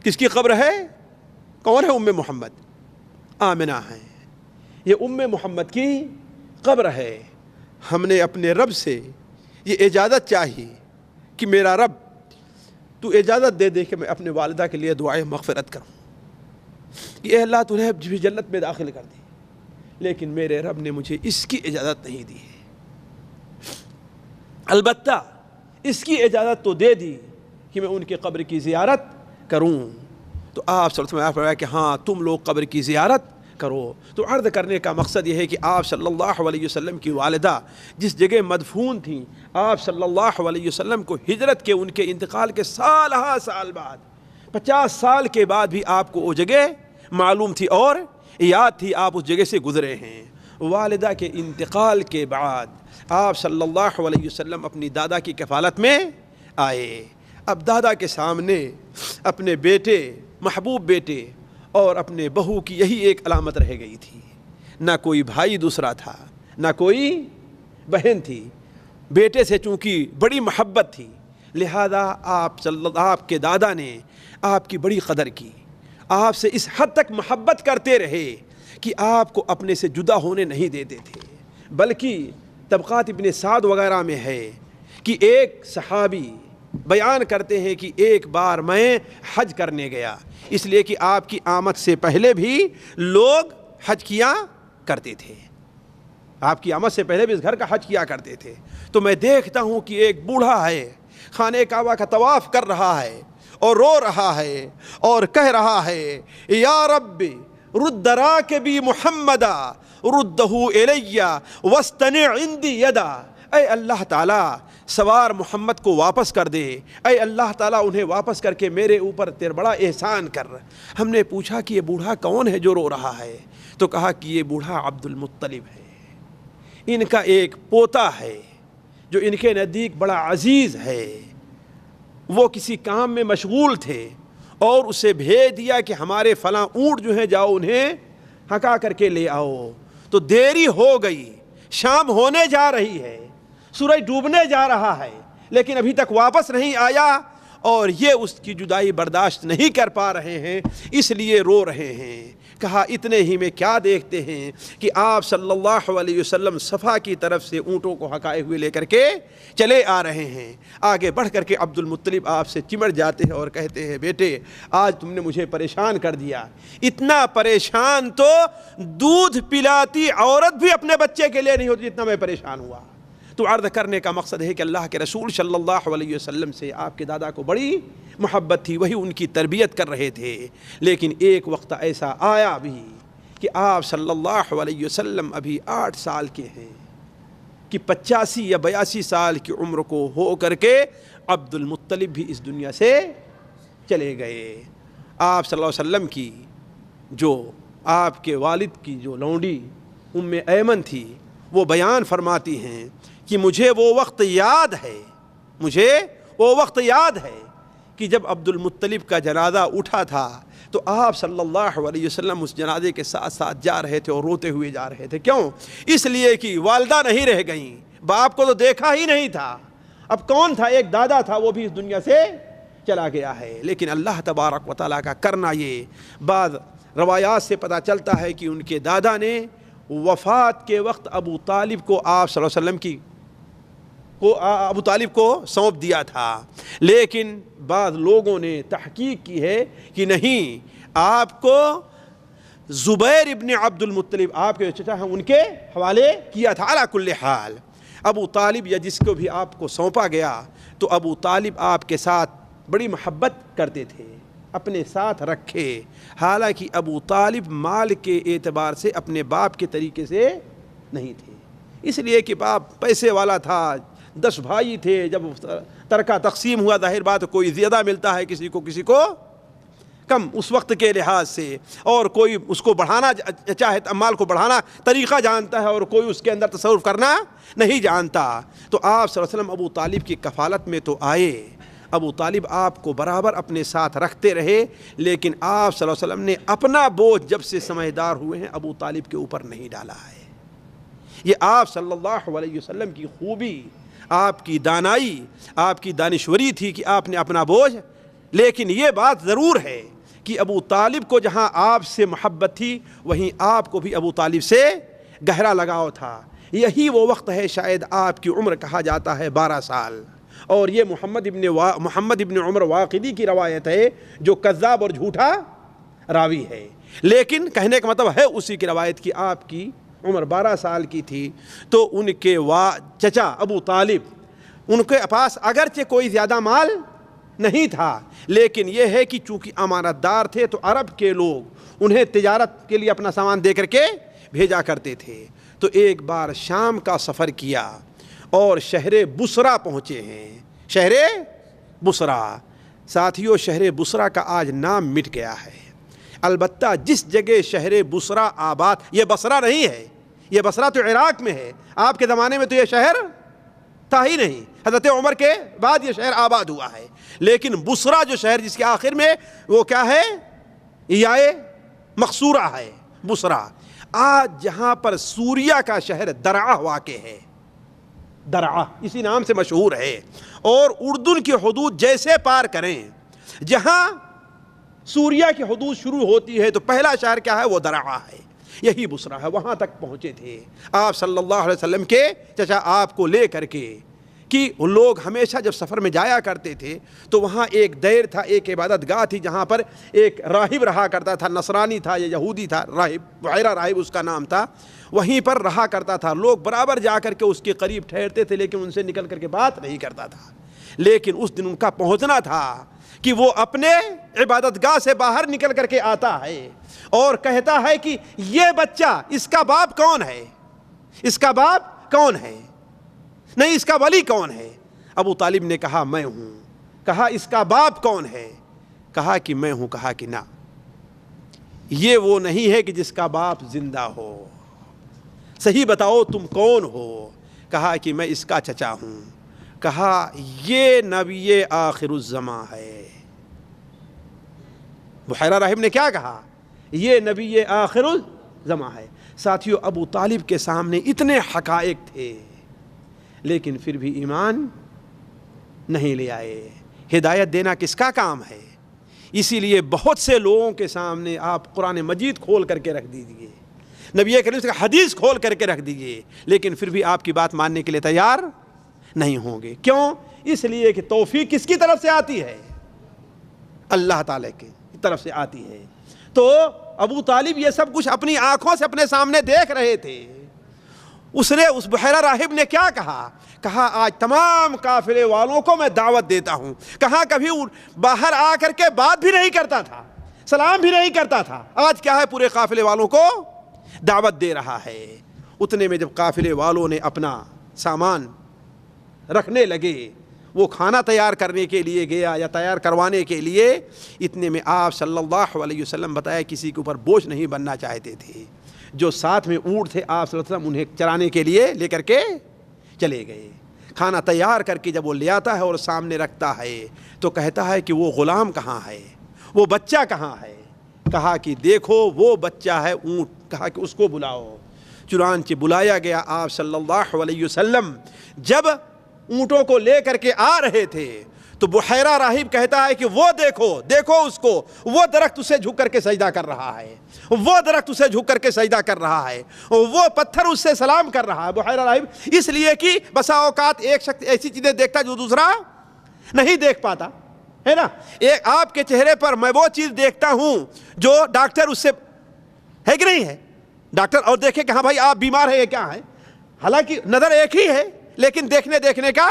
کس کی قبر ہے؟ کون ہے ام محمد؟ آمنہ ہے، یہ ام محمد کی قبر ہے۔ ہم نے اپنے رب سے یہ اجازت چاہی کہ میرا رب تو اجازت دے دے کہ میں اپنے والدہ کے لیے دعائے مغفرت کروں، کہ اے اللہ تو نے بھی جنت میں داخل کر دی، لیکن میرے رب نے مجھے اس کی اجازت نہیں دی ہے۔ البتہ اس کی اجازت تو دے دی کہ میں ان کی قبر کی زیارت کروں۔ تو آپ صلی اللہ علیہ وسلم نے فرمایا کہ ہاں تم لوگ قبر کی زیارت کرو۔ تو عرض کرنے کا مقصد یہ ہے کہ آپ صلی اللہ علیہ وسلم کی والدہ جس جگہ مدفون تھیں، آپ صلی اللہ علیہ وسلم کو ہجرت کے ان کے انتقال کے سال بعد 50 سال کے بعد بھی آپ کو وہ جگہ معلوم تھی اور یاد تھی، آپ اس جگہ سے گزرے ہیں۔ والدہ کے انتقال کے بعد آپ صلی اللہ علیہ وسلم اپنی دادا کی کفالت میں آئے۔ اب دادا کے سامنے اپنے بیٹے، محبوب بیٹے اور اپنے بہو کی یہی ایک علامت رہ گئی تھی، نہ کوئی بھائی دوسرا تھا، نہ کوئی بہن تھی۔ بیٹے سے چونکہ بڑی محبت تھی، لہذا آپ کے دادا نے آپ کی بڑی قدر کی، آپ سے اس حد تک محبت کرتے رہے کہ آپ کو اپنے سے جدا ہونے نہیں دیتے تھے۔ بلکہ طبقات ابن سعد وغیرہ میں ہے کہ ایک صحابی بیان کرتے ہیں کہ ایک بار میں حج کرنے گیا، اس لیے کہ آپ کی آمد سے پہلے بھی لوگ حج کیا کرتے تھے، آپ کی آمد سے پہلے بھی اس گھر کا حج کیا کرتے تھے۔ تو میں دیکھتا ہوں کہ ایک بوڑھا ہے، خانہ کعبہ کا طواف کر رہا ہے اور رو رہا ہے اور کہہ رہا ہے یا رب رد راکبی محمدا ردہ الی واصطنع عندی یدا، اے اللہ تعالیٰ سوار محمد کو واپس کر دے، اے اللہ تعالیٰ انہیں واپس کر کے میرے اوپر تیرا بڑا احسان کر۔ ہم نے پوچھا کہ یہ بوڑھا کون ہے جو رو رہا ہے؟ تو کہا کہ یہ بوڑھا عبد المطلب ہے، ان کا ایک پوتا ہے جو ان کے نزدیک بڑا عزیز ہے۔ وہ کسی کام میں مشغول تھے اور اسے بھیج دیا کہ ہمارے فلاں اونٹ جو ہیں جاؤ انہیں ہکا کر کے لے آؤ۔ تو دیری ہو گئی، شام ہونے جا رہی ہے، سورج ڈوبنے جا رہا ہے، لیکن ابھی تک واپس نہیں آیا، اور یہ اس کی جدائی برداشت نہیں کر پا رہے ہیں، اس لیے رو رہے ہیں۔ کہا اتنے ہی میں کیا دیکھتے ہیں کہ آپ صلی اللہ علیہ وسلم صفا کی طرف سے اونٹوں کو ہکائے ہوئے لے کر کے چلے آ رہے ہیں۔ آگے بڑھ کر کے عبد المطلب آپ سے چمٹ جاتے ہیں اور کہتے ہیں بیٹے آج تم نے مجھے پریشان کر دیا، اتنا پریشان تو دودھ پلاتی عورت بھی اپنے بچے کے لیے نہیں ہوتی جتنا میں پریشان ہوا۔ تو عرض کرنے کا مقصد ہے کہ اللہ کے رسول صلی اللہ علیہ وسلم سے آپ کے دادا کو بڑی محبت تھی، وہی ان کی تربیت کر رہے تھے۔ لیکن ایک وقت ایسا آیا بھی کہ آپ صلی اللہ علیہ وسلم ابھی 8 سال کے ہیں کہ 85 یا 82 سال کی عمر کو ہو کر کے عبد المطلب بھی اس دنیا سے چلے گئے۔ آپ صلی اللہ علیہ وسلم کی جو آپ کے والد کی جو لونڈی ام ایمن تھی، وہ بیان فرماتی ہیں کہ مجھے وہ وقت یاد ہے کہ جب عبد المطلب کا جنازہ اٹھا تھا تو آپ صلی اللہ علیہ وسلم اس جنازے کے ساتھ ساتھ جا رہے تھے اور روتے ہوئے جا رہے تھے۔ کیوں؟ اس لیے کہ والدہ نہیں رہ گئیں، باپ کو تو دیکھا ہی نہیں تھا، اب کون تھا؟ ایک دادا تھا، وہ بھی اس دنیا سے چلا گیا ہے. لیکن اللہ تبارک و تعالیٰ کا کرنا یہ، بعض روایات سے پتہ چلتا ہے کہ ان کے دادا نے وفات کے وقت ابو طالب کو آپ صلی اللہ علیہ وسلم ابو طالب کو سونپ دیا تھا. لیکن بعض لوگوں نے تحقیق کی ہے کہ نہیں، آپ کو زبیر ابن عبد المطلب آپ کے چچا ہیں ان کے حوالے کیا تھا. علی کل حال ابو طالب یا جس کو بھی آپ کو سونپا گیا تو ابو طالب آپ کے ساتھ بڑی محبت کرتے تھے، اپنے ساتھ رکھے. حالانکہ ابو طالب مال کے اعتبار سے اپنے باپ کے طریقے سے نہیں تھے، اس لیے کہ باپ پیسے والا تھا، 10 بھائی تھے. جب ترکہ تقسیم ہوا ظاہر بات کوئی زیادہ ملتا ہے، کسی کو کم اس وقت کے لحاظ سے، اور کوئی اس کو بڑھانا چاہے مال کو بڑھانا طریقہ جانتا ہے اور کوئی اس کے اندر تصرف کرنا نہیں جانتا. تو آپ صلی اللہ علیہ وسلم ابو طالب کی کفالت میں تو آئے. ابو طالب آپ کو برابر اپنے ساتھ رکھتے رہے، لیکن آپ صلی اللہ علیہ وسلم نے اپنا بوجھ جب سے سمجھدار ہوئے ہیں ابو طالب کے اوپر نہیں ڈالا ہے. یہ آپ صلی اللہ علیہ وسلم کی خوبی، آپ کی دانائی، آپ کی دانشوری تھی کہ آپ نے اپنا بوجھ. لیکن یہ بات ضرور ہے کہ ابو طالب کو جہاں آپ سے محبت تھی وہیں آپ کو بھی ابو طالب سے گہرا لگاؤ تھا. یہی وہ وقت ہے، شاید آپ کی عمر کہا جاتا ہے 12 سال، اور یہ محمد ابن عمر واقدی کی روایت ہے جو کذاب اور جھوٹا راوی ہے. لیکن کہنے کا مطلب ہے اسی کی روایت کی آپ کی عمر 12 سال کی تھی. تو ان کے چچا ابو طالب، ان کے پاس اگرچہ کوئی زیادہ مال نہیں تھا، لیکن یہ ہے کہ چونکہ امانت دار تھے تو عرب کے لوگ انہیں تجارت کے لیے اپنا سامان دے کر کے بھیجا کرتے تھے. تو ایک بار شام کا سفر کیا اور شہر بصرہ پہنچے ہیں. شہر بصرہ، ساتھیوں شہر بصرہ کا آج نام مٹ گیا ہے. البتہ جس جگہ شہر بصرہ آباد، یہ بصرہ نہیں ہے، یہ بصرہ تو عراق میں ہے. آپ کے زمانے میں تو یہ شہر تھا ہی نہیں، حضرت عمر کے بعد یہ شہر آباد ہوا ہے. لیکن بصرہ جو شہر جس کے آخر میں وہ کیا ہے، یائے مقصورہ ہے بصرہ. آج جہاں پر سوریہ کا شہر درعا واقع ہے، درعا اسی نام سے مشہور ہے، اور اردن کی حدود جیسے پار کریں، جہاں سوریہ کی حدود شروع ہوتی ہے تو پہلا شہر کیا ہے، وہ درعا ہے. یہی بصرہ ہے. وہاں تک پہنچے تھے آپ صلی اللہ علیہ وسلم کے چچا آپ کو لے کر کے، کہ لوگ ہمیشہ جب سفر میں جایا کرتے تھے تو وہاں ایک دیر تھا، ایک عبادت گاہ تھی جہاں پر ایک راہب رہا کرتا تھا، نصرانی تھا یا یہودی تھا، راہب بحیرہ راہب اس کا نام تھا. وہیں پر رہا کرتا تھا. لوگ برابر جا کر کے اس کے قریب ٹھہرتے تھے لیکن ان سے نکل کر کے بات نہیں کرتا تھا. لیکن اس دن ان کا پہنچنا تھا کہ وہ اپنے عبادت گاہ سے باہر نکل کر کے آتا ہے اور کہتا ہے کہ یہ بچہ، اس کا باپ کون ہے، اس کا باپ کون ہے، نہیں اس کا ولی کون ہے. ابو طالب نے کہا میں ہوں. کہا اس کا باپ کون ہے، کہا کہ میں ہوں. کہا کہ نہ، یہ وہ نہیں ہے کہ جس کا باپ زندہ ہو، صحیح بتاؤ تم کون ہو. کہا کہ میں اس کا چچا ہوں. کہا یہ نبی آخر الزماں ہے. بحیرہ راہب نے کیا کہا، یہ نبی آخر الزماں ہے. ساتھیوں ابو طالب کے سامنے اتنے حقائق تھے لیکن پھر بھی ایمان نہیں لے آئے. ہدایت دینا کس کا کام ہے؟ اسی لیے بہت سے لوگوں کے سامنے آپ قرآن مجید کھول کر کے رکھ دیجئے، نبی کریم سے حدیث کھول کر کے رکھ دیجئے، لیکن پھر بھی آپ کی بات ماننے کے لیے تیار نہیں ہوں گے. کیوں؟ اس لیے کہ توفیق کس کی طرف سے آتی ہے، اللہ تعالیٰ کی طرف سے آتی ہے. تو ابو طالب یہ سب کچھ اپنی آنکھوں سے اپنے سامنے دیکھ رہے تھے. اس بحیرہ راہب نے کیا کہا، کہا آج تمام قافلے والوں کو میں دعوت دیتا ہوں. کہاں کبھی باہر آ کر کے بات بھی نہیں کرتا تھا، سلام بھی نہیں کرتا تھا، آج کیا ہے پورے قافلے والوں کو دعوت دے رہا ہے. اتنے میں جب قافلے والوں نے اپنا سامان رکھنے لگے، وہ کھانا تیار کرنے کے لیے گیا یا تیار کروانے کے لیے، اتنے میں آپ صلی اللہ علیہ وسلم بتایا کسی کے اوپر بوجھ نہیں بننا چاہتے تھے. جو ساتھ میں اونٹ تھے آپ صلی اللہ علیہ وسلم انہیں چرانے کے لیے لے کر کے چلے گئے. کھانا تیار کر کے جب وہ لے آتا ہے اور سامنے رکھتا ہے تو کہتا ہے کہ وہ غلام کہاں ہے، وہ بچہ کہاں ہے. کہا کہ دیکھو وہ بچہ ہے اونٹ. کہا کہ اس کو بلاؤ. چنانچہ بلایا گیا. آپ صلی اللہ علیہ وسلم جب اونٹوں کو لے کر کے آ رہے تھے تو بحیرہ راہب کہتا ہے کہ وہ دیکھو اس کو، وہ درخت اسے جھک کر کے سجدہ کر رہا ہے، وہ درخت اسے جھک کر کے سجدہ کر رہا ہے، وہ پتھر اس سے سلام کر رہا ہے۔ بحیرہ راہب اس لیے کہ بسا اوقات ایک شخص ایسی چیزیں دیکھتا جو دوسرا نہیں دیکھ پاتا ہے نا۔ ایک آپ کے چہرے پر میں وہ چیز دیکھتا ہوں جو ڈاکٹر اس سے ہے کہ نہیں ہے، ڈاکٹر اور دیکھے کہ ہاں بھائی آپ بیمار ہیں، یہ کیا ہے، حالانکہ نظر ایک ہی ہے لیکن دیکھنے کا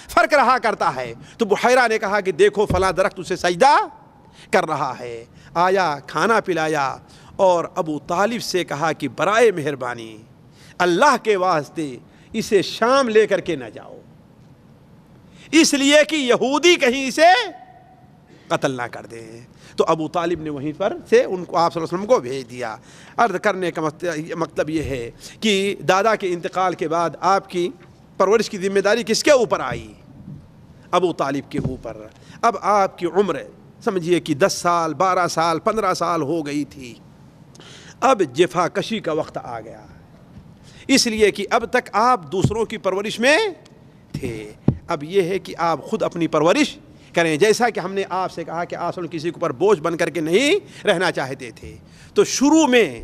فرق رہا کرتا ہے۔ تو بحیرہ نے کہا کہ دیکھو فلاں درخت اسے سجدہ کر رہا ہے۔ آیا، کھانا پلایا اور ابو طالب سے کہا کہ برائے مہربانی اللہ کے واسطے اسے شام لے کر کے نہ جاؤ، اس لیے کہ یہودی کہیں اسے قتل نہ کر دیں۔ تو ابو طالب نے وہیں پر سے ان کو آپ صلی اللہ علیہ وسلم کو بھیج دیا۔ عرض کرنے کا مطلب یہ ہے کہ دادا کے انتقال کے بعد آپ کی پرورش کی ذمہ داری کس کے اوپر آئی؟ ابو طالب کے اوپر۔ اب آپ کی عمر سمجھیے کہ 10 سال 12 سال 15 سال ہو گئی تھی، اب جفا کشی کا وقت آ گیا، اس لیے کہ اب تک آپ دوسروں کی پرورش میں تھے، اب یہ ہے کہ آپ خود اپنی پرورش کریں۔ جیسا کہ ہم نے آپ سے کہا کہ آپ کسی کے اوپر بوجھ بن کر کے نہیں رہنا چاہتے تھے، تو شروع میں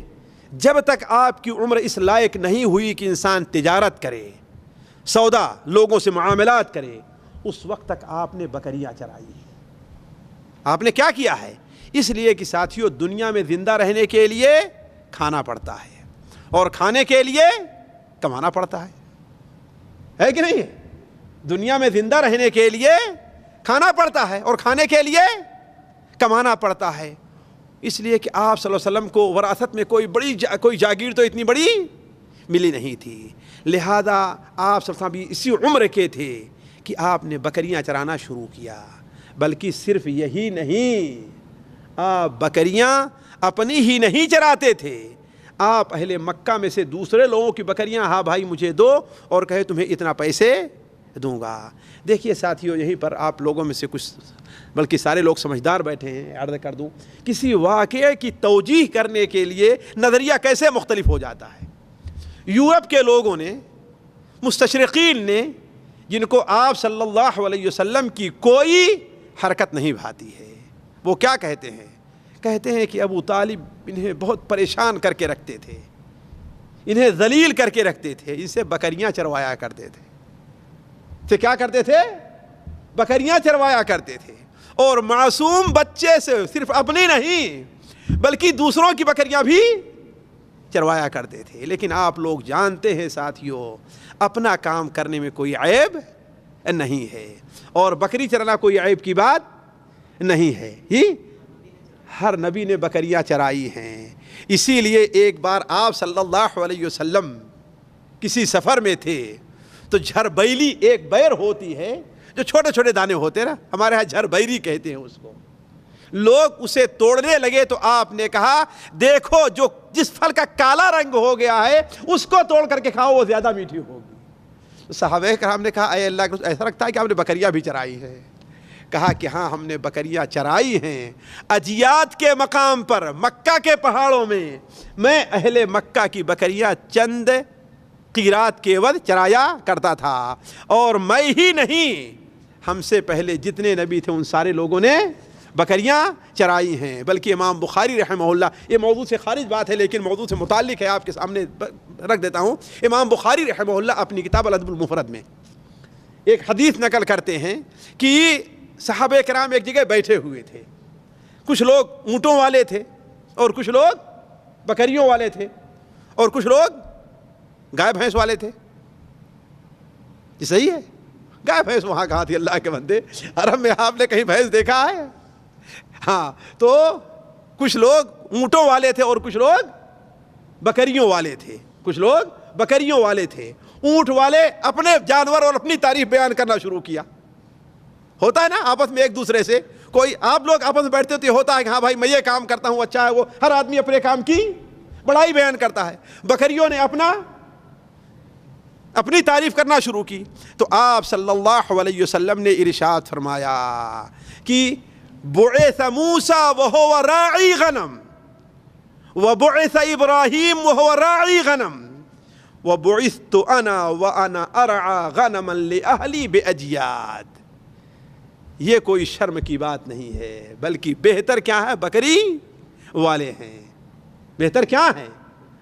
جب تک آپ کی عمر اس لائق نہیں ہوئی کہ انسان تجارت کرے، سودا لوگوں سے معاملات کرے، اس وقت تک آپ نے بکریاں چرائی۔ آپ نے کیا کیا ہے؟ اس لیے کہ ساتھیوں دنیا میں زندہ رہنے کے لیے کھانا پڑتا ہے اور کھانے کے لیے کمانا پڑتا ہے کہ نہیں؟ دنیا میں زندہ رہنے کے لیے کھانا پڑتا ہے اور کھانے کے لیے کمانا پڑتا ہے۔ اس لیے کہ آپ صلی اللہ علیہ وسلم کو وراثت میں کوئی جاگیر تو اتنی بڑی ملی نہیں تھی، لہذا آپ صلی اللہ علیہ وسلم بھی اسی عمر کے تھے کہ آپ نے بکریاں چرانا شروع کیا۔ بلکہ صرف یہی نہیں، آپ بکریاں اپنی ہی نہیں چراتے تھے، آپ اہل مکہ میں سے دوسرے لوگوں کی بکریاں ہاں بھائی مجھے دو اور کہے تمہیں اتنا پیسے دوں گا۔ دیکھیے ساتھیوں، یہیں پر آپ لوگوں میں سے کچھ بلکہ سارے لوگ سمجھدار بیٹھے ہیں، عرض کر دوں کسی واقعے کی توجیح کرنے کے لیے نظریہ کیسے مختلف ہو جاتا ہے۔ یورپ کے لوگوں نے، مستشرقین نے، جن کو آپ صلی اللہ علیہ وسلم کی کوئی حرکت نہیں بھاتی ہے، وہ کیا کہتے ہیں کہ ابو طالب انہیں بہت پریشان کر کے رکھتے تھے، انہیں ذلیل کر کے رکھتے تھے، ان سے بکریاں چروایا کرتے تھے۔ سے کیا کرتے تھے؟ بکریاں چروایا کرتے تھے، اور معصوم بچے سے صرف اپنی نہیں بلکہ دوسروں کی بکریاں بھی چروایا کرتے تھے۔ لیکن آپ لوگ جانتے ہیں ساتھیوں، اپنا کام کرنے میں کوئی عیب نہیں ہے، اور بکری چرانا کوئی عیب کی بات نہیں ہے، ہر نبی نے بکریاں چرائی ہیں۔ اسی لیے ایک بار آپ صلی اللہ علیہ وسلم کسی سفر میں تھے تو جھربیلی ایک بیر ہوتی ہے جو چھوٹے چھوٹے دانے ہوتے ہیں نا، ہمارے ہاں جھربیری کہتے ہیں اس کو، لوگ اسے توڑنے لگے تو آپ نے کہا دیکھو جس پھل کا کالا رنگ ہو گیا ہے اس کو توڑ کر کے کھاؤ، وہ زیادہ میٹھی ہوگی۔ صحابہ کرام نے کہا اے اللہ کے رسول، ایسا لگتا ہے کہ آپ نے بکریاں بھی چرائی ہے؟ کہا کہ ہاں ہم نے بکریاں چرائی ہیں، اجیاد کے مقام پر مکہ کے پہاڑوں میں اہل مکہ کی بکریاں چند قیرات کے عوض چرایا کرتا تھا، اور میں ہی نہیں ہم سے پہلے جتنے نبی تھے ان سارے لوگوں نے بکریاں چرائی ہیں۔ بلکہ امام بخاری رحمہ اللہ، یہ موضوع سے خارج بات ہے لیکن موضوع سے متعلق ہے، آپ کے سامنے رکھ دیتا ہوں۔ امام بخاری رحمہ اللہ اپنی کتاب الادب المفرد میں ایک حدیث نقل کرتے ہیں کہ صحابہ کرام ایک جگہ بیٹھے ہوئے تھے، کچھ لوگ اونٹوں والے تھے اور کچھ لوگ بکریوں والے تھے اور کچھ لوگ گائے بھینس والے تھے۔ یہ صحیح ہے؟ گائے بھینس وہاں کہاں تھی اللہ کے بندے؟ حرم میں آپ نے کہیں بھینس دیکھا ہے؟ ہاں، تو کچھ لوگ اونٹوں والے تھے اور کچھ لوگ بکریوں والے تھے، کچھ لوگ بکریوں والے تھے۔ اونٹ والے اپنے جانور اور اپنی تعریف بیان کرنا شروع کیا۔ ہوتا ہے نا آپس میں ایک دوسرے سے، کوئی آپ لوگ آپس میں بیٹھتے تو ہوتا ہے کہ ہاں بھائی میں یہ کام کرتا ہوں، اچھا ہے، وہ ہر آدمی اپنے کام کی بڑائی بیان کرتا ہے۔ بکریوں نے اپنی تعریف کرنا شروع کی، تو آپ صلی اللہ علیہ وسلم نے ارشاد فرمایا کہ بعث موسیٰ وہو راعی غنم وبعث ابراہیم وہو راعی غنم وبعثت انا وانا ارعى غنما لاهلی باجیاد. یہ کوئی شرم کی بات نہیں ہے، بلکہ بہتر کیا ہے؟ بکری والے ہیں. بہتر کیا ہیں؟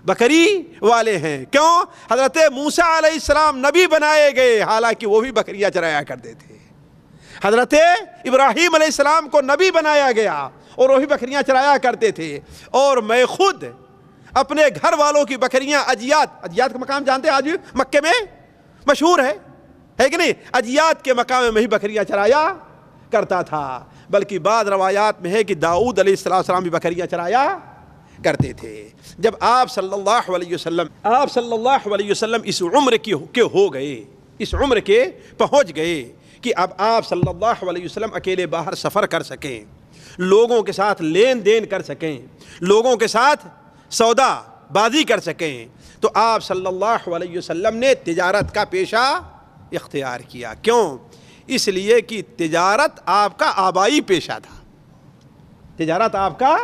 بکری والے ہیں. کیوں؟ حضرت موسیٰ علیہ السلام نبی بنائے گئے حالانکہ وہ بھی بکریاں چرایا کرتے تھے. حضرت ابراہیم علیہ السلام کو نبی بنایا گیا اور وہ بھی بکریاں چرایا کرتے تھے. اور میں خود اپنے گھر والوں کی بکریاں اجیاد کا مقام جانتے ہیں؟ آج بھی مکے میں مشہور ہے کہ نہیں؟ اجیاد کے مقام میں ہی بکریاں چرایا کرتا تھا. بلکہ بعض روایات میں ہے کہ داؤد علیہ السلام بھی بکریاں چرایا کرتے تھے. جب آپ صلی اللہ علیہ وسلم اس عمر کے ہو گئے، اس عمر کے پہنچ گئے کہ اب آپ صلی اللہ علیہ وسلم اکیلے باہر سفر کر سکیں، لوگوں کے ساتھ لین دین کر سکیں، لوگوں کے ساتھ سودا بازی کر سکیں، تو آپ صلی اللہ علیہ وسلم نے تجارت کا پیشہ اختیار کیا. کیوں؟ اس لیے کہ تجارت آپ کا آبائی پیشہ تھا. تجارت آپ کا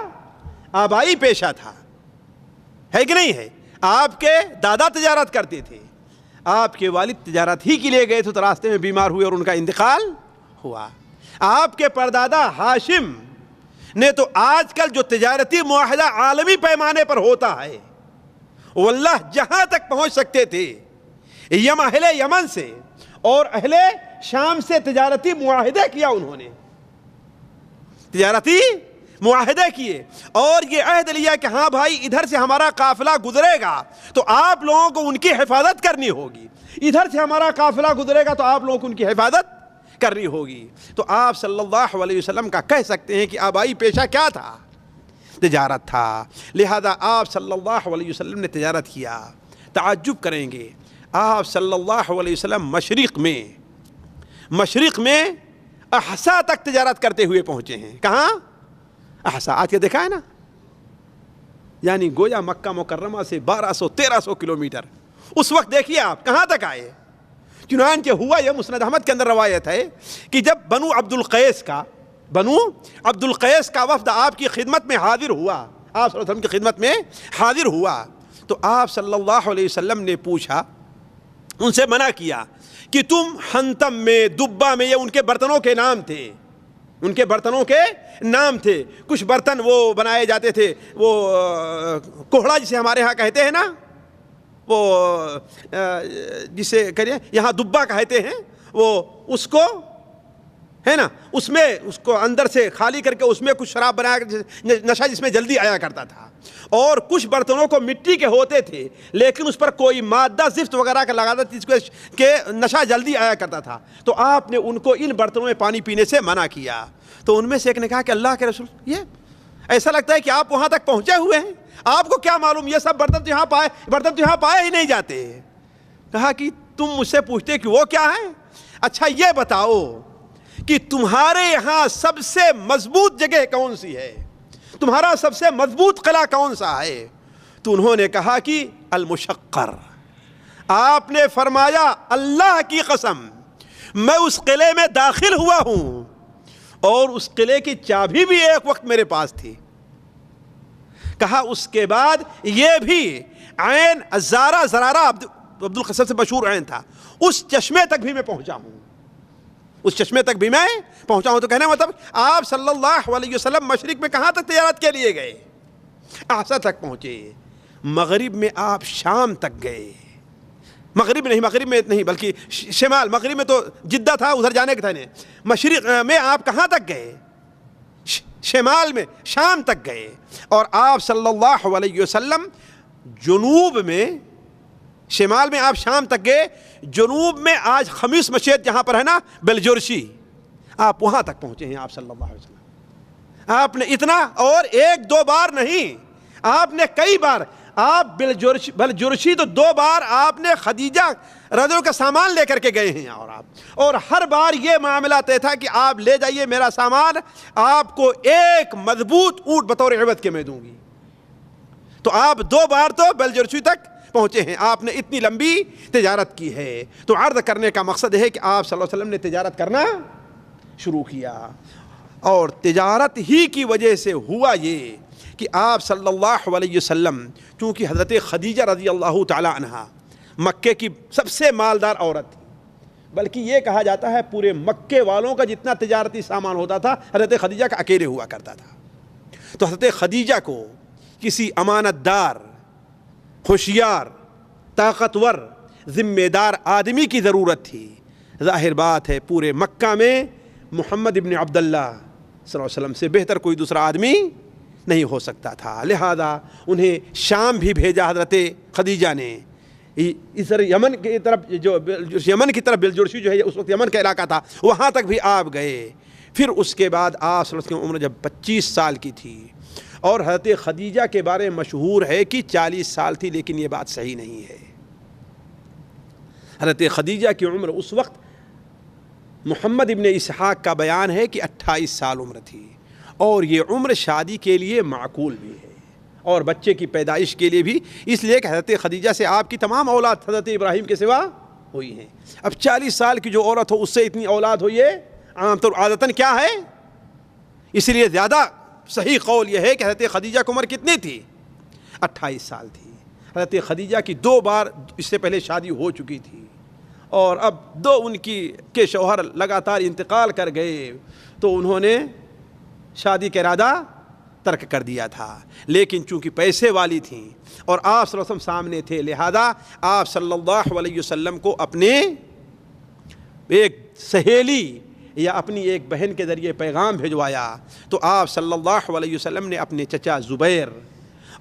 آبائی پیشہ تھا، ہے کہ نہیں ہے؟ آپ کے دادا تجارت کرتے تھے، آپ کے والد تجارت ہی کے لیے گئے تھے تو راستے میں بیمار ہوئے اور ان کا انتقال ہوا. آپ کے پردادا ہاشم نے تو آج کل جو تجارتی معاہدہ عالمی پیمانے پر ہوتا ہے واللہ جہاں تک پہنچ سکتے تھے، اہل یمن سے اور اہل شام سے تجارتی معاہدے کیا. انہوں نے تجارتی معاہدے کیے اور یہ عہد لیا کہ ہاں بھائی ادھر سے ہمارا قافلہ گزرے گا تو آپ لوگوں کو ان کی حفاظت کرنی ہوگی، ادھر سے ہمارا قافلہ گزرے گا تو آپ لوگوں کو ان کی حفاظت کرنی ہوگی. تو آپ صلی اللہ علیہ وسلم کا کہہ سکتے ہیں کہ آبائی پیشہ کیا تھا؟ تجارت تھا. لہذا آپ صلی اللہ علیہ وسلم نے تجارت کیا. تعجب کریں گے، آپ صلی اللہ علیہ وسلم مشرق میں احسا تک تجارت کرتے ہوئے پہنچے ہیں. کہاں؟ احسا. آج کے دیکھا ہے نا، یعنی گویا مکہ مکرمہ سے 1200-1300 کلومیٹر. اس وقت دیکھیے آپ کہاں تک آئے. چنانچہ ہوا یہ مسند احمد کے اندر روایت ہے کہ جب بنو عبد القیس کا وفد آپ کی خدمت میں حاضر ہوا، آپ صلی اللہ علیہ وسلم کی خدمت میں حاضر ہوا، تو آپ صلی اللہ علیہ وسلم نے پوچھا، ان سے منع کیا کہ تم حنتم میں، دبا میں، یہ ان کے برتنوں کے نام تھے، ان کے برتنوں کے نام تھے. کچھ برتن وہ بنائے جاتے تھے، وہ کوہڑا جسے ہمارے ہاں کہتے ہیں نا، وہ جسے کہتے ہیں یہاں دبا کہتے ہیں، وہ اس کو ہے نا، اس میں اس کو اندر سے خالی کر کے اس میں کچھ شراب بنایا نشہ جس میں جلدی آیا کرتا تھا. اور کچھ برتنوں کو مٹی کے ہوتے تھے لیکن اس پر کوئی مادہ زفت وغیرہ کا لگاتا تھا جس کو کہ نشہ جلدی آیا کرتا تھا. تو آپ نے ان کو ان برتنوں میں پانی پینے سے منع کیا. تو ان میں سے ایک نے کہا کہ اللہ کے رسول، یہ ایسا لگتا ہے کہ آپ وہاں تک پہنچے ہوئے ہیں، آپ کو کیا معلوم یہ سب برتن تو یہاں پائے ہی نہیں جاتے. کہا کہ تم مجھ سے پوچھتے کہ وہ کیا ہے؟ اچھا یہ بتاؤ کہ تمہارے یہاں سب سے مضبوط جگہ کون سی ہے، تمہارا سب سے مضبوط قلعہ کون سا ہے؟ تو انہوں نے کہا کہ المشقر. آپ نے فرمایا اللہ کی قسم میں اس قلعے میں داخل ہوا ہوں اور اس قلعے کی چابی بھی ایک وقت میرے پاس تھی. کہا اس کے بعد یہ بھی عین زرارہ عبد القصر سے مشہور عین تھا، اس چشمے تک بھی میں پہنچا ہوں، اس چشمے تک بھی میں پہنچا ہوں. تو کہنے مطلب آپ صلی اللہ علیہ وسلم مشرق میں کہاں تک تجارت کے لیے گئے؟ احسا تک پہنچے. مغرب میں آپ شام تک گئے. مغرب میں نہیں بلکہ شمال، مغرب میں تو جدہ تھا، ادھر جانے کے تھا. مشرق میں آپ کہاں تک گئے؟ شمال میں شام تک گئے. اور آپ صلی اللہ علیہ وسلم جنوب میں، شمال میں آپ شام تک گئے، جنوب میں آج خمیس مشیط جہاں پر ہے نا بلجورشی، آپ وہاں تک پہنچے ہیں آپ صلی اللہ علیہ وسلم. آپ نے اتنا، اور ایک دو بار نہیں، آپ نے کئی بار. آپ بلجورشی تو 2 بار آپ نے خدیجہ رضی اللہ کا سامان لے کر کے گئے ہیں. اور ہر بار یہ معاملہ طے تھا کہ آپ لے جائیے میرا سامان، آپ کو ایک مضبوط اونٹ بطور عوض کے میں دوں گی. تو آپ 2 بار تو بلجورشی تک پہنچے ہیں. آپ نے اتنی لمبی تجارت کی ہے. تو عرض کرنے کا مقصد ہے کہ آپ صلی اللہ علیہ وسلم نے تجارت کرنا شروع کیا، اور تجارت ہی کی وجہ سے ہوا یہ کہ آپ صلی اللہ علیہ وسلم، چونکہ حضرت خدیجہ رضی اللہ تعالی عنہا مکے کی سب سے مالدار عورت تھی، بلکہ یہ کہا جاتا ہے پورے مکے والوں کا جتنا تجارتی سامان ہوتا تھا حضرت خدیجہ کا اکیلے ہوا کرتا تھا۔ تو حضرت خدیجہ کو کسی امانت دار، ہوشیار، طاقتور، ذمہ دار آدمی کی ضرورت تھی۔ ظاہر بات ہے پورے مکہ میں محمد ابن عبداللہ صلی اللہ علیہ وسلم سے بہتر کوئی دوسرا آدمی نہیں ہو سکتا تھا، لہذا انہیں شام بھی بھیجا حضرت خدیجہ نے۔ اس طرح یمن کی طرف یمن کی طرف بلجرشی جو ہے اس وقت یمن کا علاقہ تھا، وہاں تک بھی آپ گئے۔ پھر اس کے بعد آپ صلی اللہ علیہ وسلم کی عمر جب 25 سال کی تھی، اور حضرت خدیجہ کے بارے میں مشہور ہے کہ 40 سال تھی، لیکن یہ بات صحیح نہیں ہے۔ حضرت خدیجہ کی عمر اس وقت محمد ابن اسحاق کا بیان ہے کہ 28 سال عمر تھی، اور یہ عمر شادی کے لیے معقول بھی ہے اور بچے کی پیدائش کے لیے بھی، اس لیے کہ حضرت خدیجہ سے آپ کی تمام اولاد حضرت ابراہیم کے سوا ہوئی ہیں۔ اب 40 سال کی جو عورت ہو اس سے اتنی اولاد ہوئی ہے عام طور عادتاً کیا ہے، اس لیے زیادہ صحیح قول یہ ہے کہ حضرت خدیجہ کی عمر کتنی تھی، 28 سال تھی۔ حضرت خدیجہ کی 2 بار اس سے پہلے شادی ہو چکی تھی، اور اب 2 ان کے شوہر لگاتار انتقال کر گئے، تو انہوں نے شادی کا ارادہ ترک کر دیا تھا، لیکن چونکہ پیسے والی تھیں اور آپ صلی اللہ علیہ وسلم سامنے تھے، لہذا آپ صلی اللہ علیہ وسلم کو اپنے ایک سہیلی یا اپنی ایک بہن کے ذریعے پیغام بھجوایا۔ تو آپ صلی اللہ علیہ وسلم نے اپنے چچا زبیر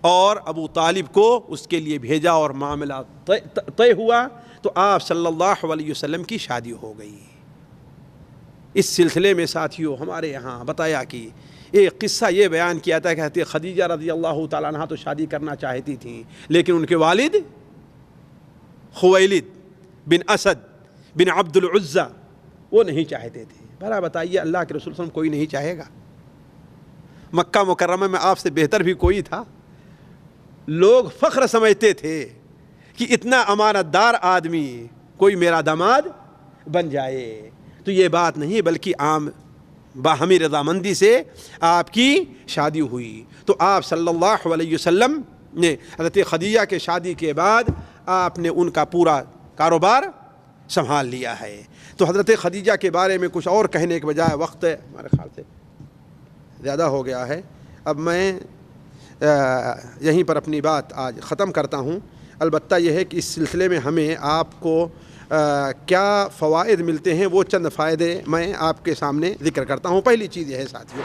اور ابو طالب کو اس کے لیے بھیجا، اور معاملہ طے ہوا، تو آپ صلی اللہ علیہ وسلم کی شادی ہو گئی۔ اس سلسلے میں ساتھیوں ہمارے یہاں بتایا کہ ایک قصہ یہ بیان کیا تھا کہ حضرت خدیجہ رضی اللہ تعالیٰ عنہ تو شادی کرنا چاہتی تھیں، لیکن ان کے والد خویلد بن اسد بن عبد العزہ وہ نہیں چاہتے تھے۔ بھلا بتائیے اللہ کے رسول صلی اللہ علیہ وسلم کوئی نہیں چاہے گا؟ مکہ مکرمہ میں آپ سے بہتر بھی کوئی تھا؟ لوگ فخر سمجھتے تھے کہ اتنا امانت دار آدمی کوئی میرا داماد بن جائے، تو یہ بات نہیں بلکہ عام باہمی رضامندی سے آپ کی شادی ہوئی۔ تو آپ صلی اللہ علیہ وسلم نے حضرت خدیجہ کے شادی کے بعد آپ نے ان کا پورا کاروبار سنبھال لیا ہے۔ تو حضرت خدیجہ کے بارے میں کچھ اور کہنے کے بجائے وقت ہمارے خیال سے زیادہ ہو گیا ہے، اب میں یہیں پر اپنی بات آج ختم کرتا ہوں۔ البتہ یہ ہے کہ اس سلسلے میں ہمیں آپ کو کیا فوائد ملتے ہیں وہ چند فائدے میں آپ کے سامنے ذکر کرتا ہوں۔ پہلی چیز یہ ہے ساتھیوں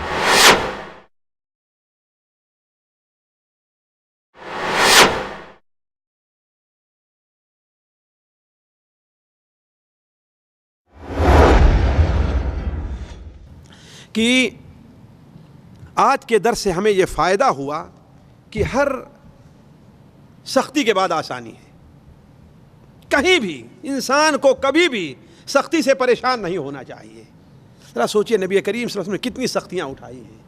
کہ آج کے درس سے ہمیں یہ فائدہ ہوا کہ ہر سختی کے بعد آسانی ہے۔ کہیں بھی انسان کو کبھی بھی سختی سے پریشان نہیں ہونا چاہیے۔ ذرا سوچئے نبی کریم صلی اللہ علیہ وسلم نے کتنی سختیاں اٹھائی ہیں۔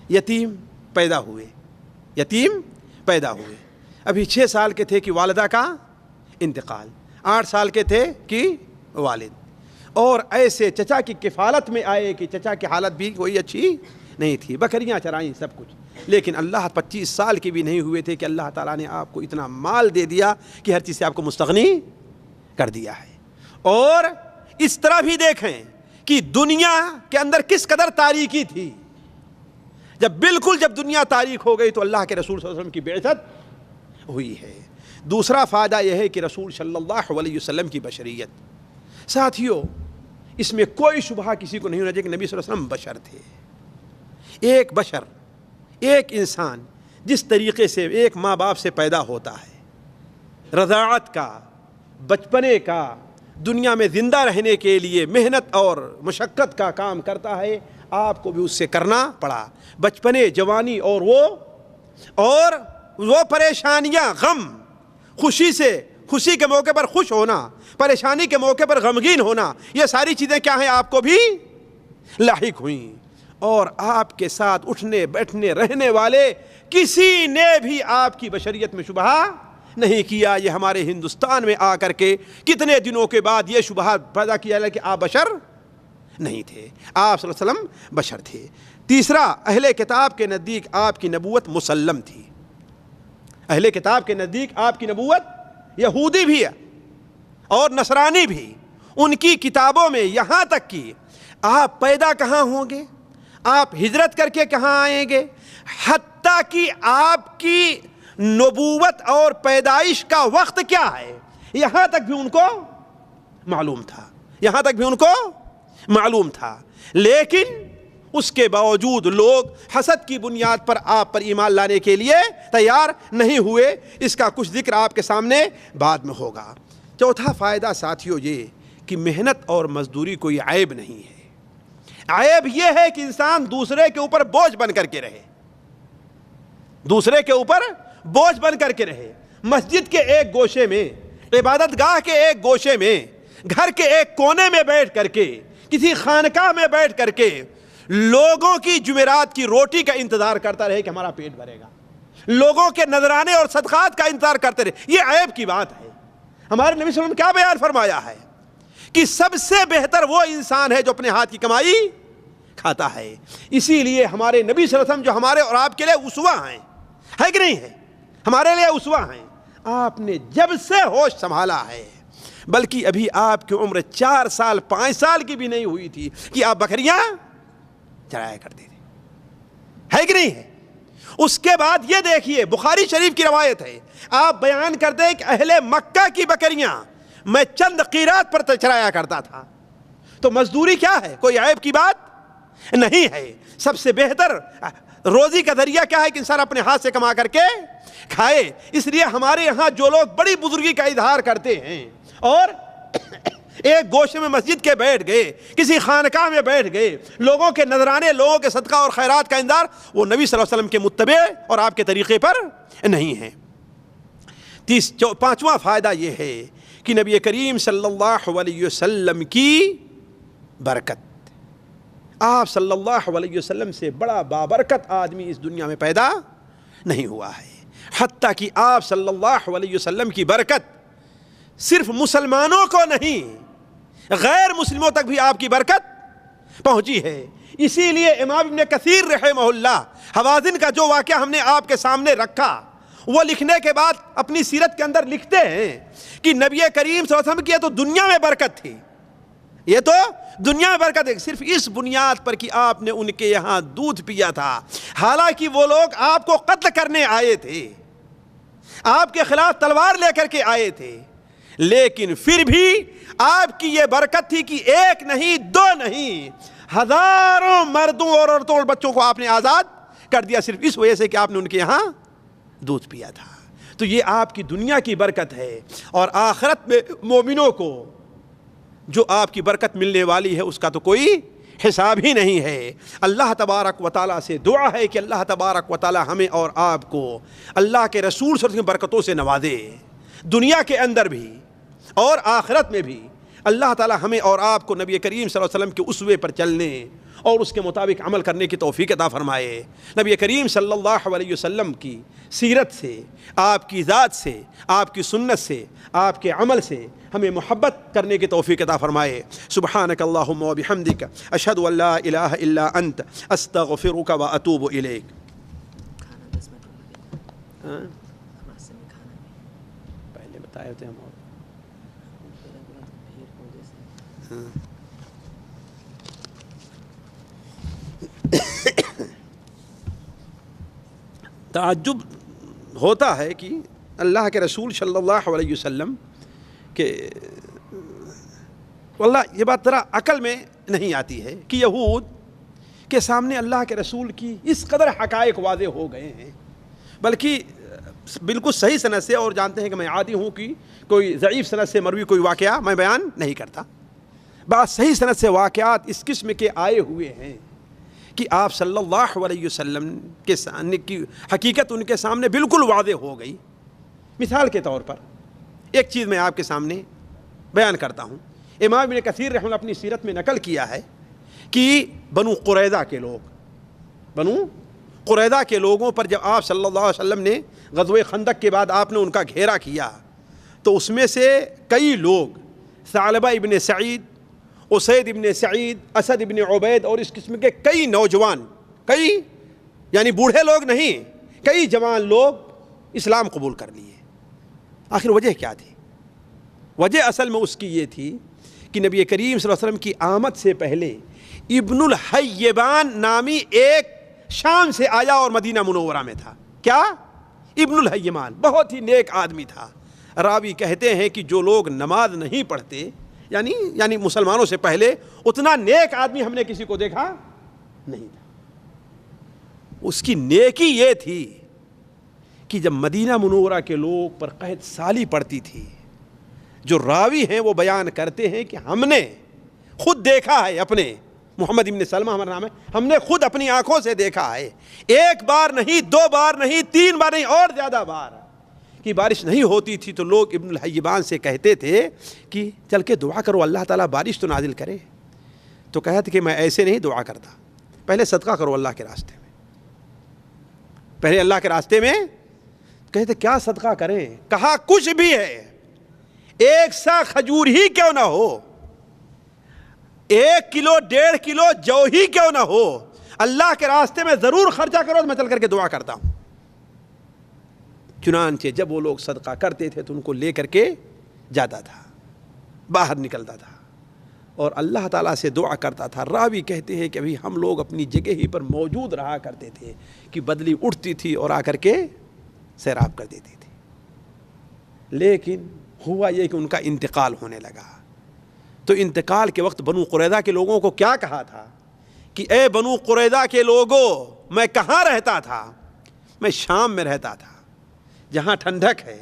یتیم پیدا ہوئے، ابھی 6 سال کے تھے کہ والدہ کا انتقال، 8 سال کے تھے کہ والد، اور ایسے چچا کی کفالت میں آئے کہ چچا کی حالت بھی کوئی اچھی نہیں تھی، بکریاں چرائیں سب کچھ، لیکن اللہ 25 سال کے بھی نہیں ہوئے تھے کہ اللہ تعالیٰ نے آپ کو اتنا مال دے دیا کہ ہر چیز سے آپ کو مستغنی کر دیا ہے۔ اور اس طرح بھی دیکھیں کہ دنیا کے اندر کس قدر تاریکی تھی، جب دنیا تاریک ہو گئی تو اللہ کے رسول صلی اللہ علیہ وسلم کی بعثت ہوئی ہے۔ دوسرا فائدہ یہ ہے کہ رسول صلی اللہ علیہ وسلم کی بشریت۔ ساتھیوں اس میں کوئی شبہ کسی کو نہیں ہونا چاہیے کہ نبی صلی اللہ علیہ وسلم بشر تھے، ایک بشر، ایک انسان جس طریقے سے ایک ماں باپ سے پیدا ہوتا ہے، رضاعت کا، بچپنے کا، دنیا میں زندہ رہنے کے لیے محنت اور مشقت کا کام کرتا ہے، آپ کو بھی اس سے کرنا پڑا۔ بچپنے، جوانی اور وہ پریشانیاں، غم، خوشی کے موقع پر خوش ہونا، پریشانی کے موقع پر غمگین ہونا، یہ ساری چیزیں کیا ہیں آپ کو بھی لاحق ہوئیں، اور آپ کے ساتھ اٹھنے بیٹھنے رہنے والے کسی نے بھی آپ کی بشریت میں شبہ نہیں کیا۔ یہ ہمارے ہندوستان میں آ کر کے کتنے دنوں کے بعد یہ شبہ پیدا کیا کہ آپ بشر نہیں تھے، آپ صلی اللہ علیہ وسلم بشر تھے۔ تیسرا، اہل کتاب کے نزدیک آپ کی نبوت مسلم تھی، اہل کتاب کے نزدیک آپ کی نبوت یہودی بھی اور نصرانی بھی، ان کی کتابوں میں یہاں تک کہ آپ پیدا کہاں ہوں گے، آپ ہجرت کر کے کہاں آئیں گے، حتیٰ کہ آپ کی نبوت اور پیدائش کا وقت کیا ہے، یہاں تک بھی ان کو معلوم تھا، یہاں تک بھی ان کو معلوم تھا۔ لیکن اس کے باوجود لوگ حسد کی بنیاد پر آپ پر ایمان لانے کے لیے تیار نہیں ہوئے۔ اس کا کچھ ذکر آپ کے سامنے بعد میں ہوگا۔ چوتھا فائدہ ساتھیو یہ کہ محنت اور مزدوری کوئی عیب نہیں ہے۔ عیب یہ ہے کہ انسان دوسرے کے اوپر بوجھ بن کر کے رہے، دوسرے کے اوپر بوجھ بن کر کے رہے۔ مسجد کے ایک گوشے میں، عبادت گاہ کے ایک گوشے میں، گھر کے ایک کونے میں بیٹھ کر کے، کسی خانقاہ میں بیٹھ کر کے لوگوں کی جمعرات کی روٹی کا انتظار کرتا رہے کہ ہمارا پیٹ بھرے گا، لوگوں کے نذرانے اور صدقات کا انتظار کرتے رہے، یہ عیب کی بات ہے۔ ہمارے نبی صلی اللہ علیہ وسلم کیا بیان فرمایا ہے کہ سب سے بہتر وہ انسان ہے جو اپنے ہاتھ کی کمائی کھاتا ہے۔ اسی لیے ہمارے نبی صلی اللہ علیہ وسلم جو ہمارے اور آپ کے لیے اسوہ ہیں، ہے کہ نہیں ہے؟ ہمارے لیے اسوہ ہیں۔ آپ نے جب سے ہوش سنبھالا ہے، بلکہ ابھی آپ کی عمر 4 سال 5 سال کی بھی نہیں ہوئی تھی کہ آپ بکریاں چرایا کرتے تھے، ہے کہ نہیں ہے؟ اس کے بعد یہ دیکھیے، بخاری شریف کی روایت ہے، آپ بیان کرتے ہیں کہ اہل مکہ کی بکریاں میں چند قیرات پر چرایا کرتا تھا۔ تو مزدوری کیا ہے؟ کوئی عیب کی بات نہیں ہے۔ سب سے بہتر روزی کا ذریعہ کیا ہے کہ انسان اپنے ہاتھ سے کما کر کے کھائے۔ اس لیے ہمارے یہاں جو لوگ بڑی بزرگی کا اظہار کرتے ہیں اور ایک گوشے میں مسجد کے بیٹھ گئے، کسی خانقاہ میں بیٹھ گئے، لوگوں کے نذرانے، لوگوں کے صدقہ اور خیرات کا انتظار، وہ نبی صلی اللہ علیہ وسلم کے متبع اور آپ کے طریقے پر نہیں ہے۔ پانچواں فائدہ یہ ہے کہ نبی کریم صلی اللہ علیہ وسلم کی برکت، آپ صلی اللہ علیہ وسلم سے بڑا بابرکت آدمی اس دنیا میں پیدا نہیں ہوا ہے۔ حتیٰ کہ آپ صلی اللہ علیہ وسلم کی برکت صرف مسلمانوں کو نہیں، غیر مسلموں تک بھی آپ کی برکت پہنچی ہے۔ اسی لیے امام ابن کثیر رحمہ اللہ حوازن کا جو واقعہ ہم نے آپ کے سامنے رکھا، وہ لکھنے کے بعد اپنی سیرت کے اندر لکھتے ہیں کہ نبی کریم صلی اللہ علیہ وسلم کی یہ تو دنیا میں برکت تھی، یہ تو دنیا میں برکت ہے، صرف اس بنیاد پر کہ آپ نے ان کے یہاں دودھ پیا تھا، حالانکہ وہ لوگ آپ کو قتل کرنے آئے تھے، آپ کے خلاف تلوار لے کر کے آئے تھے، لیکن پھر بھی آپ کی یہ برکت تھی کہ ایک نہیں، 2 نہیں، ہزاروں مردوں اور عورتوں اور بچوں کو آپ نے آزاد کر دیا، صرف اس وجہ سے کہ آپ نے ان کے یہاں دودھ پیا تھا۔ تو یہ آپ کی دنیا کی برکت ہے، اور آخرت میں مومنوں کو جو آپ کی برکت ملنے والی ہے اس کا تو کوئی حساب ہی نہیں ہے۔ اللہ تبارک و تعالیٰ سے دعا ہے کہ اللہ تبارک و تعالیٰ ہمیں اور آپ کو اللہ کے رسول صلی اللہ علیہ وسلم کی برکتوں سے نوازے، دنیا کے اندر بھی اور آخرت میں بھی۔ اللہ تعالیٰ ہمیں اور آپ کو نبی کریم صلی اللہ علیہ وسلم کے اسوے پر چلنے اور اس کے مطابق عمل کرنے کی توفیق عطا فرمائے۔ نبی کریم صلی اللہ علیہ وسلم کی سیرت سے، آپ کی ذات سے، آپ کی سنت سے، آپ کے عمل سے ہمیں محبت کرنے کی توفیق عطا فرمائے۔ سبحانک اللہم و بحمدک، اشہد ان لا الہ الا انت، استغفرک و اتوب الیک۔ پہلے بتائے تھے ہم، تعجب ہوتا ہے کہ اللہ کے رسول صلی اللہ علیہ وسلم کہ واللہ یہ بات ذرا عقل میں نہیں آتی ہے کہ یہود کے سامنے اللہ کے رسول کی اس قدر حقائق واضح ہو گئے ہیں، بلکہ بالکل صحیح سند سے، اور جانتے ہیں کہ میں عادی ہوں کہ کوئی ضعیف سند سے مروی کوئی واقعہ میں بیان نہیں کرتا، بعض صحیح سند سے واقعات اس قسم کے آئے ہوئے ہیں کہ آپ صلی اللہ علیہ وسلم کے کی حقیقت ان کے سامنے بالکل واضح ہو گئی۔ مثال کے طور پر ایک چیز میں آپ کے سامنے بیان کرتا ہوں۔ امام ابن کثیر رحمہ اللہ اپنی سیرت میں نقل کیا ہے کہ بنو قریظہ کے لوگوں پر جب آپ صلی اللہ علیہ وسلم نے غزوہ خندق کے بعد آپ نے ان کا گھیرا کیا، تو اس میں سے کئی لوگ، ثعلبہ ابن سعید، اسید ابن سعید، اسد ابن عبید اور اس قسم کے کئی نوجوان، کئی یعنی بوڑھے لوگ نہیں، کئی جوان لوگ اسلام قبول کر لیے، آخر وجہ کیا تھی؟ وجہ اصل میں اس کی یہ تھی کہ نبی کریم صلی اللہ علیہ وسلم کی آمد سے پہلے ابن الحیبان نامی ایک شام سے آیا اور مدینہ منورہ میں تھا. کیا؟ ابن الحیمان بہت ہی نیک آدمی تھا. راوی کہتے ہیں کہ جو لوگ نماز نہیں پڑھتے یعنی مسلمانوں سے پہلے اتنا نیک آدمی ہم نے کسی کو دیکھا نہیں تھا. اس کی نیکی یہ تھی کہ جب مدینہ منورہ کے لوگ پر قحط سالی پڑتی تھی، جو راوی ہیں وہ بیان کرتے ہیں کہ ہم نے خود دیکھا ہے، اپنے محمد ابن سلمہ ہمارا نام ہے، ہم نے خود اپنی آنکھوں سے دیکھا ہے، ایک بار نہیں، 2 بار نہیں، 3 بار نہیں، اور زیادہ بار کہ بارش نہیں ہوتی تھی تو لوگ ابن الحیبان سے کہتے تھے کہ چل کے دعا کرو اللہ تعالیٰ بارش تو نازل کرے. تو کہتے کہ میں ایسے نہیں دعا کرتا، پہلے صدقہ کرو اللہ کے راستے میں، پہلے اللہ کے راستے میں. کہتے کیا صدقہ کریں؟ کہا کچھ بھی ہے، 1 سا کھجور ہی کیوں نہ ہو، 1 کلو 1.5 کلو جو ہی کیوں نہ ہو، اللہ کے راستے میں ضرور خرچہ کرو تو میں چل کر کے دعا کرتا ہوں. چنانچہ جب وہ لوگ صدقہ کرتے تھے تو ان کو لے کر کے جاتا تھا، باہر نکلتا تھا اور اللہ تعالیٰ سے دعا کرتا تھا. راوی کہتے ہیں کہ ابھی ہم لوگ اپنی جگہ ہی پر موجود رہا کرتے تھے کہ بدلی اٹھتی تھی اور آ کر کے سیراب کر دیتی تھی. لیکن ہوا یہ کہ ان کا انتقال ہونے لگا. تو انتقال کے وقت بنو قریظہ کے لوگوں کو کیا کہا تھا کہ اے بنو قریظہ کے لوگوں، میں کہاں رہتا تھا؟ میں شام میں رہتا تھا، جہاں ٹھنڈک ہے،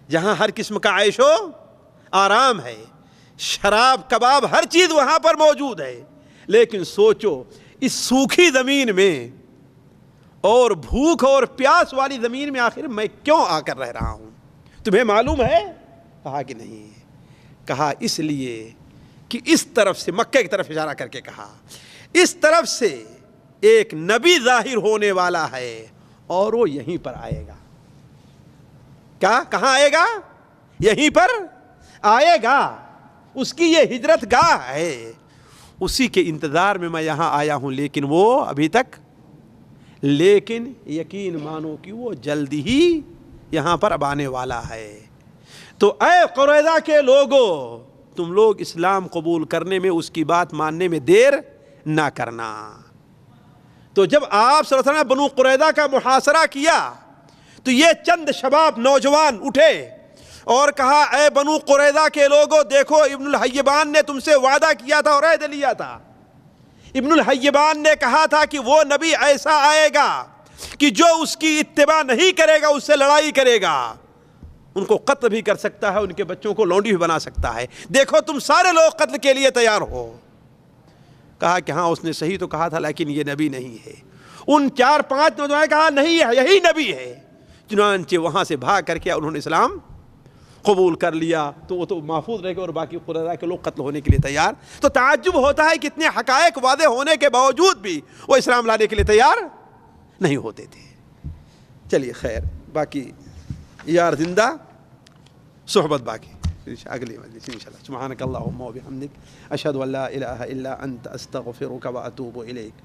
جہاں ہر قسم کا عیش و آرام ہے، شراب کباب ہر چیز وہاں پر موجود ہے. لیکن سوچو اس سوکھی زمین میں اور بھوک اور پیاس والی زمین میں آخر میں کیوں آ کر رہ رہا ہوں؟ تمہیں معلوم ہے؟ کہا کہ نہیں. کہا اس لیے کہ اس طرف سے، مکہ کی طرف اشارہ کر کے کہا، اس طرف سے ایک نبی ظاہر ہونے والا ہے اور وہ یہیں پر آئے گا. کیا؟ کہاں آئے گا؟ یہیں پر آئے گا. اس کی یہ ہجرت گاہ ہے، اسی کے انتظار میں میں یہاں آیا ہوں. لیکن وہ ابھی تک، لیکن یقین مانو کہ وہ جلد ہی یہاں پر اب آنے والا ہے. تو اے قریظہ کے لوگوں، تم لوگ اسلام قبول کرنے میں، اس کی بات ماننے میں دیر نہ کرنا. تو جب آپ صلی اللہ علیہ وسلم نے بنو قریظہ کا محاصرہ کیا تو یہ چند شباب نوجوان اٹھے اور کہا اے بنو قریظہ کے لوگوں، دیکھو ابن الحیبان نے تم سے وعدہ کیا تھا اور عہد لیا تھا. ابن الحیبان نے کہا تھا کہ وہ نبی ایسا آئے گا کہ جو اس کی اتباع نہیں کرے گا اس سے لڑائی کرے گا، ان کو قتل بھی کر سکتا ہے، ان کے بچوں کو لونڈی بھی بنا سکتا ہے. دیکھو تم سارے لوگ قتل کے لیے تیار ہو. کہا کہ ہاں اس نے صحیح تو کہا تھا لیکن یہ نبی نہیں ہے. ان 4-5 نوجوانوں نے کہا نہیں ہے، یہی نبی ہے. چنانچہ وہاں سے بھاگ کر کے انہوں نے اسلام قبول کر لیا. تو وہ تو محفوظ رہ گئے اور باقی قریظہ کے لوگ قتل ہونے کے لیے تیار. تو تعجب ہوتا ہے کہ اتنے حقائق واضح ہونے کے باوجود بھی وہ اسلام لانے کے لیے تیار نہیں ہوتے تھے. چلیے خیر، باقی یار زندہ صحبت باقی اگلی مجلس انشاءاللہ. سبحانک اللہم و بحمدک، اشہد ان لا الہ الا انت، استغفرک و اتوب الیک.